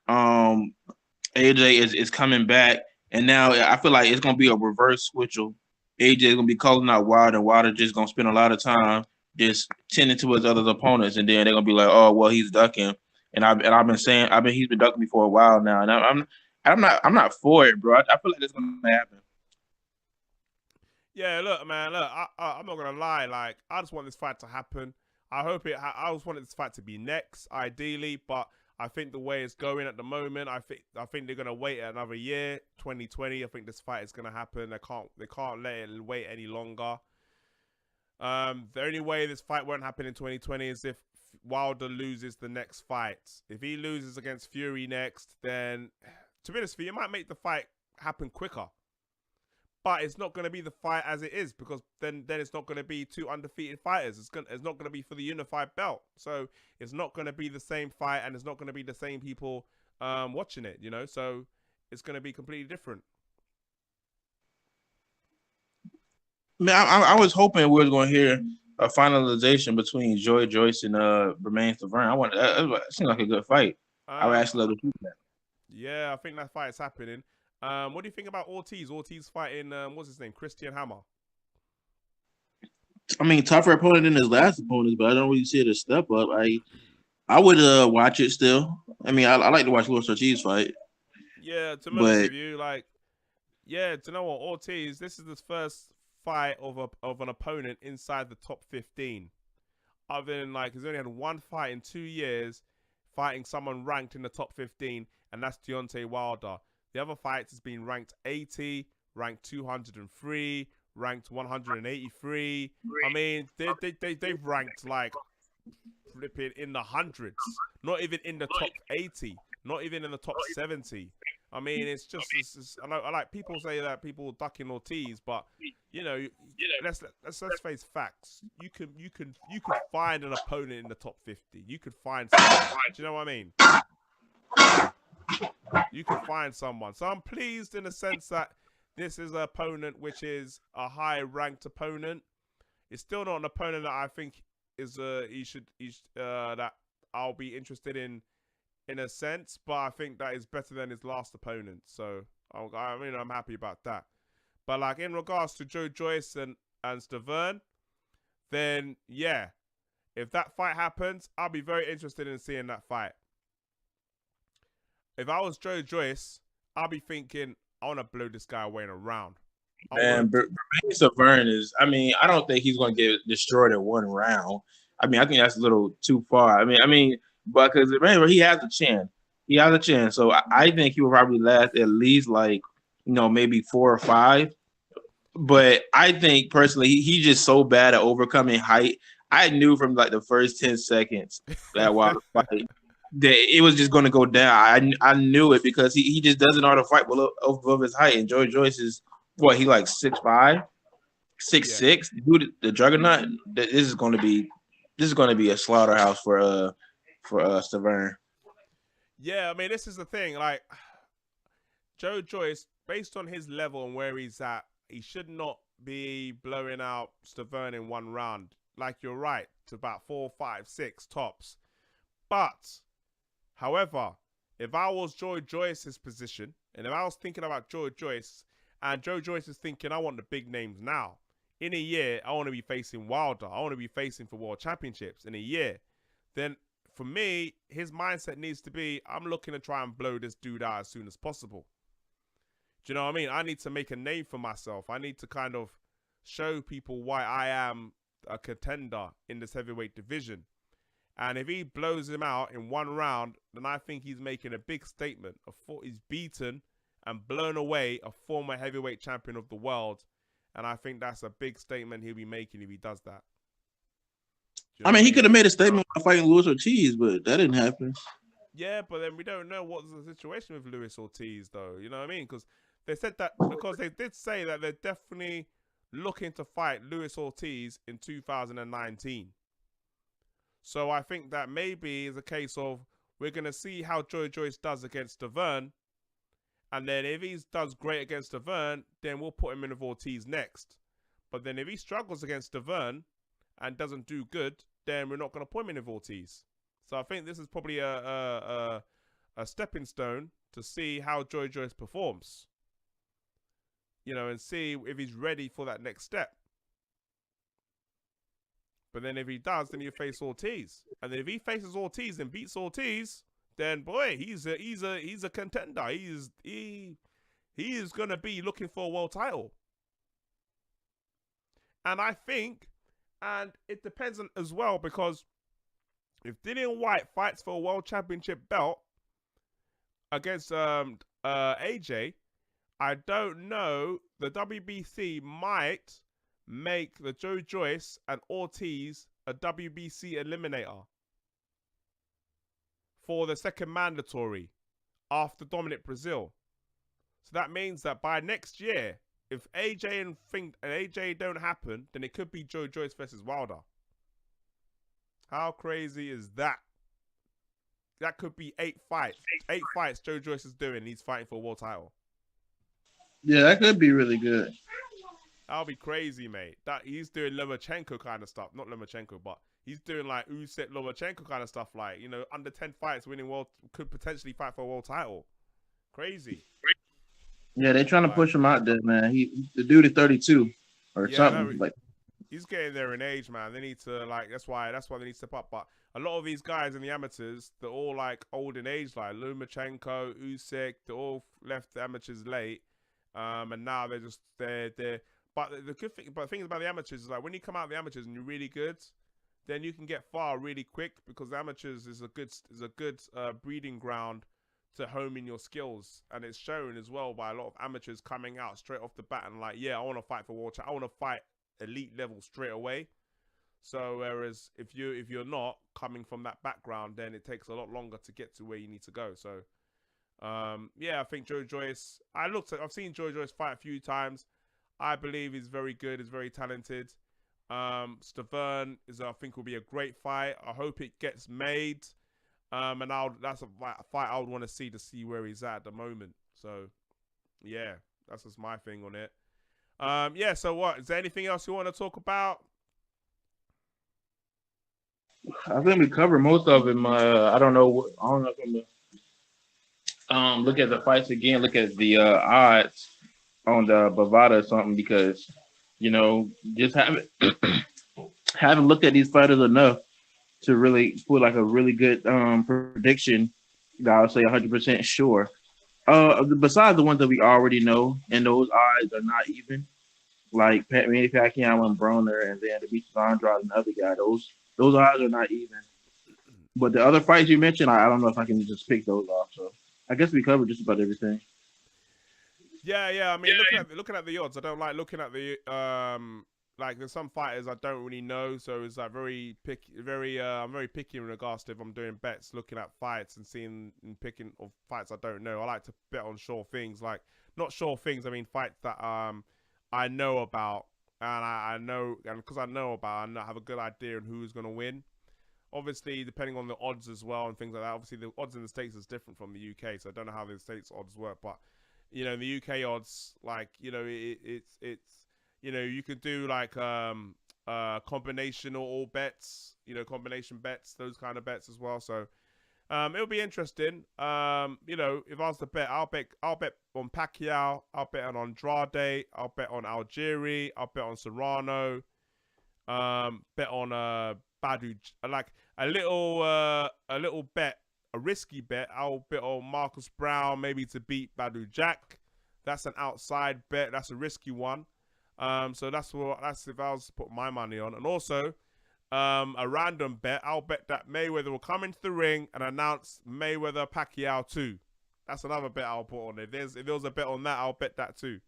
AJ is coming back, and now I feel like it's gonna be a reverse switch. AJ is gonna be calling out Wilder, and Wilder just gonna spend a lot of time just tending to his other opponents, and then they're gonna be like, oh well, he's ducking. And he's been ducking me for a while now, and I'm not for it, bro. I feel like it's gonna happen. Yeah, look, man, I'm not gonna lie. Like, I just want this fight to happen. I just wanted this fight to be next, ideally, but I think the way it's going at the moment, I think they're gonna wait another year, 2020. I think this fight is gonna happen. They can't let it wait any longer. The only way this fight won't happen in 2020 is if Wilder loses the next fight. If he loses against Fury next, then to be honest with you, it might make the fight happen quicker. But it's not going to be the fight as it is, because then it's not going to be two undefeated fighters. It's not going to be for the unified belt. So it's not going to be the same fight, and it's not going to be the same people watching it, you know? So it's going to be completely different. Man, I was hoping we were going to hear a finalization between Joy Joyce and Romain Stavern. It seemed like a good fight. I would actually love to see that. Yeah, I think that fight is happening. What do you think about Ortiz? Ortiz fighting, what's his name? Christian Hammer. I mean, tougher opponent than his last opponent, but I don't really see it a step up. I would watch it still. I mean, I like to watch Luis Ortiz fight. Yeah, to be honest with you, like, yeah, to know what, Ortiz, this is his first fight of an opponent inside the top 15. Other than, like, he's only had one fight in 2 years fighting someone ranked in the top 15, and that's Deontay Wilder. The other fights has been ranked 80, ranked 203, ranked 183. I mean, they've ranked like flipping in the hundreds, not even in the top 80, not even in the top 70. I mean, it's I like people say that people ducking Ortiz, but you know, let's face facts. You could find an opponent in the top 50. You could find someone. Do you know what I mean? You can find someone. So I'm pleased in the sense that this is an opponent which is a high-ranked opponent. It's still not an opponent that I think is that I'll be interested in a sense, but I think that is better than his last opponent. So I mean, I'm happy about that. But like in regards to Joe Joyce and Stavern, then yeah, if that fight happens, I'll be very interested in seeing that fight. If I was Joe Joyce, I'll be thinking, I want to blow this guy away in a round. Man, Romain Stavern is, I mean, I don't think he's going to get destroyed in one round. I mean, I think that's a little too far. I mean, but because remember, he has a chin. He has a chin. So I think he will probably last at least like, you know, maybe 4 or 5. But I think personally, he's just so bad at overcoming height. I knew from like the first 10 seconds that Wilder fight that it was just going to go down. I knew it because he just doesn't know how to fight above his height. And Joe Joyce is, what, he like 6'5", 6'6". Dude, the juggernaut. This is going to be a slaughterhouse for Stavern. Yeah, I mean, this is the thing. Like, Joe Joyce, based on his level and where he's at, he should not be blowing out Stavern in one round. Like, you're right, to about 4, 5, 6 tops. But, however, if I was Joe Joyce's position, and if I was thinking about Joe Joyce, and Joe Joyce is thinking, I want the big names now. In a year, I want to be facing Wilder. I want to be facing for world championships in a year. Then for me, his mindset needs to be, I'm looking to try and blow this dude out as soon as possible. Do you know what I mean? I need to make a name for myself. I need to kind of show people why I am a contender in this heavyweight division. And if he blows him out in one round, then I think he's making a big statement. He's beaten and blown away a former heavyweight champion of the world. And I think that's a big statement he'll be making if he does that. I mean, he could have made a statement by fighting Luis Ortiz, but that didn't happen. Yeah, but then we don't know what's the situation with Luis Ortiz, though. You know what I mean? Because they said that, because they did say that they're definitely looking to fight Luis Ortiz in 2019. So I think that maybe is a case of we're going to see how Joe Joyce does against Deverne. And then if he does great against Deverne, then we'll put him in with Ortiz next. But then if he struggles against Deverne and doesn't do good, then we're not going to put him in with Ortiz. So I think this is probably a stepping stone to see how Joe Joyce performs. You know, and see if he's ready for that next step. But then if he does, then you face Ortiz. And then if he faces Ortiz and beats Ortiz, then boy, he's a contender. He is gonna be looking for a world title. And I think, and it depends on as well, because if Dillian Whyte fights for a world championship belt against AJ, I don't know. The WBC might make the Joe Joyce and Ortiz a WBC eliminator for the second mandatory after Dominic Brazil. So that means that by next year, if AJ and AJ don't happen, then it could be Joe Joyce versus Wilder. How crazy is that? That could be 8 fights. 8 fights Joe Joyce is doing. He's fighting for a world title. Yeah, that could be really good. That'll be crazy, mate. That he's doing Lomachenko kind of stuff. Not Lomachenko, but he's doing like Usyk, Lomachenko kind of stuff. Like, you know, under 10 fights, winning world, could potentially fight for a world title. Crazy. Yeah, they're trying to push him out there, man. The dude is 32 or something. Like, he's getting there in age, man. They need to that's why they need to step up. But a lot of these guys in the amateurs, they're all like old in age, like Lomachenko, Usyk. They're all left the amateurs late. And now they're but the good thing, but the thing about the amateurs is like when you come out of the amateurs and you're really good, then you can get far really quick, because the amateurs is a good breeding ground to hone in your skills, and it's shown as well by a lot of amateurs coming out straight off the bat and like, yeah, I want to fight for world champ, I want to fight elite level straight away. So whereas if you're not coming from that background, then it takes a lot longer to get to where you need to go. So yeah, I think Joe Joyce, I've seen Joe Joyce fight a few times. I believe he's very good, he's very talented. Deverne I think will be a great fight. I hope it gets made. And that's a fight I would want to see where he's at the moment. So yeah, that's just my thing on it. Yeah, so what? Is there anything else you want to talk about? I think we covered most of it. I don't know if I'm gonna look at the fights again, look at the odds on the Bovada or something, because you know, just haven't looked at these fighters enough to really put like a really good prediction that I would say 100% sure. Besides the ones that we already know, and those odds are not even, like Manny Pacquiao and Broner, and then Dillian Andrade and the other guy. Those odds are not even. But the other fights you mentioned, I don't know if I can just pick those off. So I guess we covered just about everything. Yeah. I mean, looking at the odds, I don't like looking at the like there's some fighters I don't really know, so it's like I'm very picky in regards to if I'm doing bets, looking at fights and seeing and picking of fights I don't know. I like to bet on sure things, like not sure things. I mean fights that I know about, and I know, and because I know about, I have a good idea on who's gonna win. Obviously, depending on the odds as well and things like that. Obviously, the odds in the States is different from the UK, so I don't know how the States odds work, but you know, the UK odds, like, you know, it's you know, you could do like combination or all bets, you know, combination bets, those kind of bets as well. So it'll be interesting. You know, if I was to bet, I'll bet on Pacquiao, I'll bet on Andrade, I'll bet on Algieri, I'll bet on Serrano, bet on Badu. Like, a little bet, a risky bet. I'll bet on Marcus Brown maybe to beat Badu Jack. That's an outside bet. That's a risky one. So that's if I was to put my money on. And also, a random bet. I'll bet that Mayweather will come into the ring and announce Mayweather Pacquiao 2. That's another bet I'll put on. If there was a bet on that, I'll bet that too.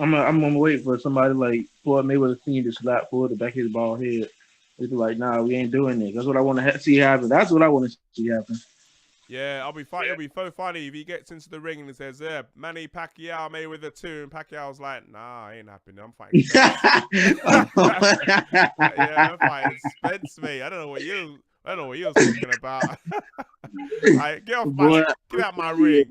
I'm gonna wait for somebody like Floyd Mayweather Senior to slap Floyd to back his bald head. It's like, nah, we ain't doing it. That's what I want to see happen. That's what I want to see happen. Yeah, It'll be so funny if he gets into the ring and he says, "Yeah, Manny Pacquiao Mayweather 2," and Pacquiao's like, "Nah, ain't happening. I'm fighting." Yeah, I'm fighting Spence, mate. I don't know what you're talking about. Like, get out my ring.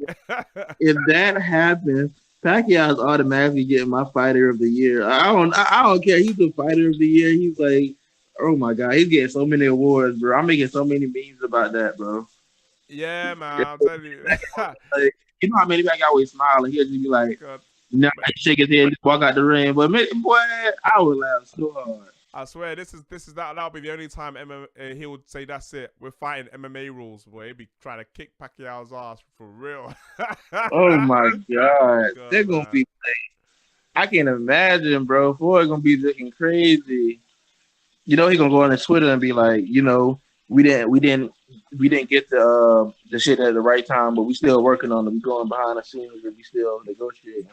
If that happens, Pacquiao's automatically getting my fighter of the year. I don't care. He's the fighter of the year. He's like, oh my god, he's getting so many awards, bro. I'm making so many memes about that, bro. Yeah, man, I'll tell you. Like, you know how many Pacquiao always smile and he'll just be like, nah, shake his head, just walk out the ring. But boy, I would laugh so hard. I swear, that'll be the only time he would say that's it. We're fighting MMA rules, boy. He'd be trying to kick Pacquiao's ass for real. Oh my god, they're gonna be. I can't imagine, bro. Floyd gonna be looking crazy. You know, he gonna go on his Twitter and be like, you know, we didn't get the shit at the right time, but we still working on it. We going behind the scenes and we still negotiating.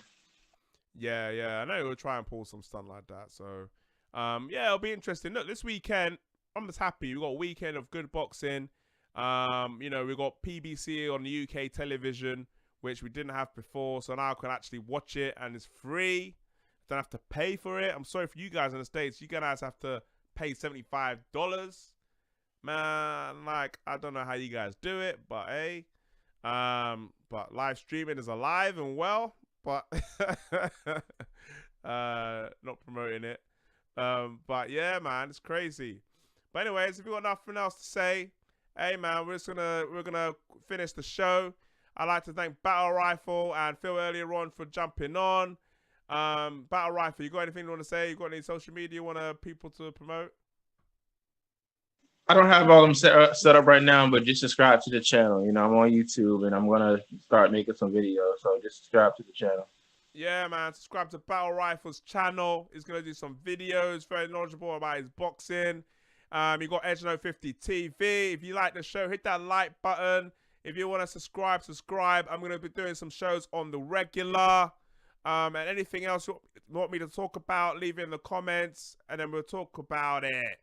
Yeah. I know he'll try and pull some stuff like that. So. Yeah, it'll be interesting. Look, this weekend, I'm just happy. We got a weekend of good boxing. You know, we got PBC on the UK television, which we didn't have before. So now I can actually watch it and it's free. Don't have to pay for it. I'm sorry for you guys in the States. You guys have to pay $75. Man, like, I don't know how you guys do it, but hey. But live streaming is alive and well, but not promoting it. But yeah, man, it's crazy. But anyways, if you got nothing else to say, hey man, we're gonna finish the show. I'd like to thank Battle Rifle and Phil earlier on for jumping on. Battle Rifle, you got anything you want to say? You got any social media you want people to promote? I don't have all of them set up right now, but just subscribe to the channel. You know, I'm on YouTube and I'm gonna start making some videos, so just subscribe to the channel. Yeah, man. Subscribe to Battle Rifle's channel. He's going to do some videos, very knowledgeable about his boxing. You got EdgeNote50 TV. If you like the show, hit that like button. If you want to subscribe. I'm going to be doing some shows on the regular. And anything else you want me to talk about, leave it in the comments, and then we'll talk about it.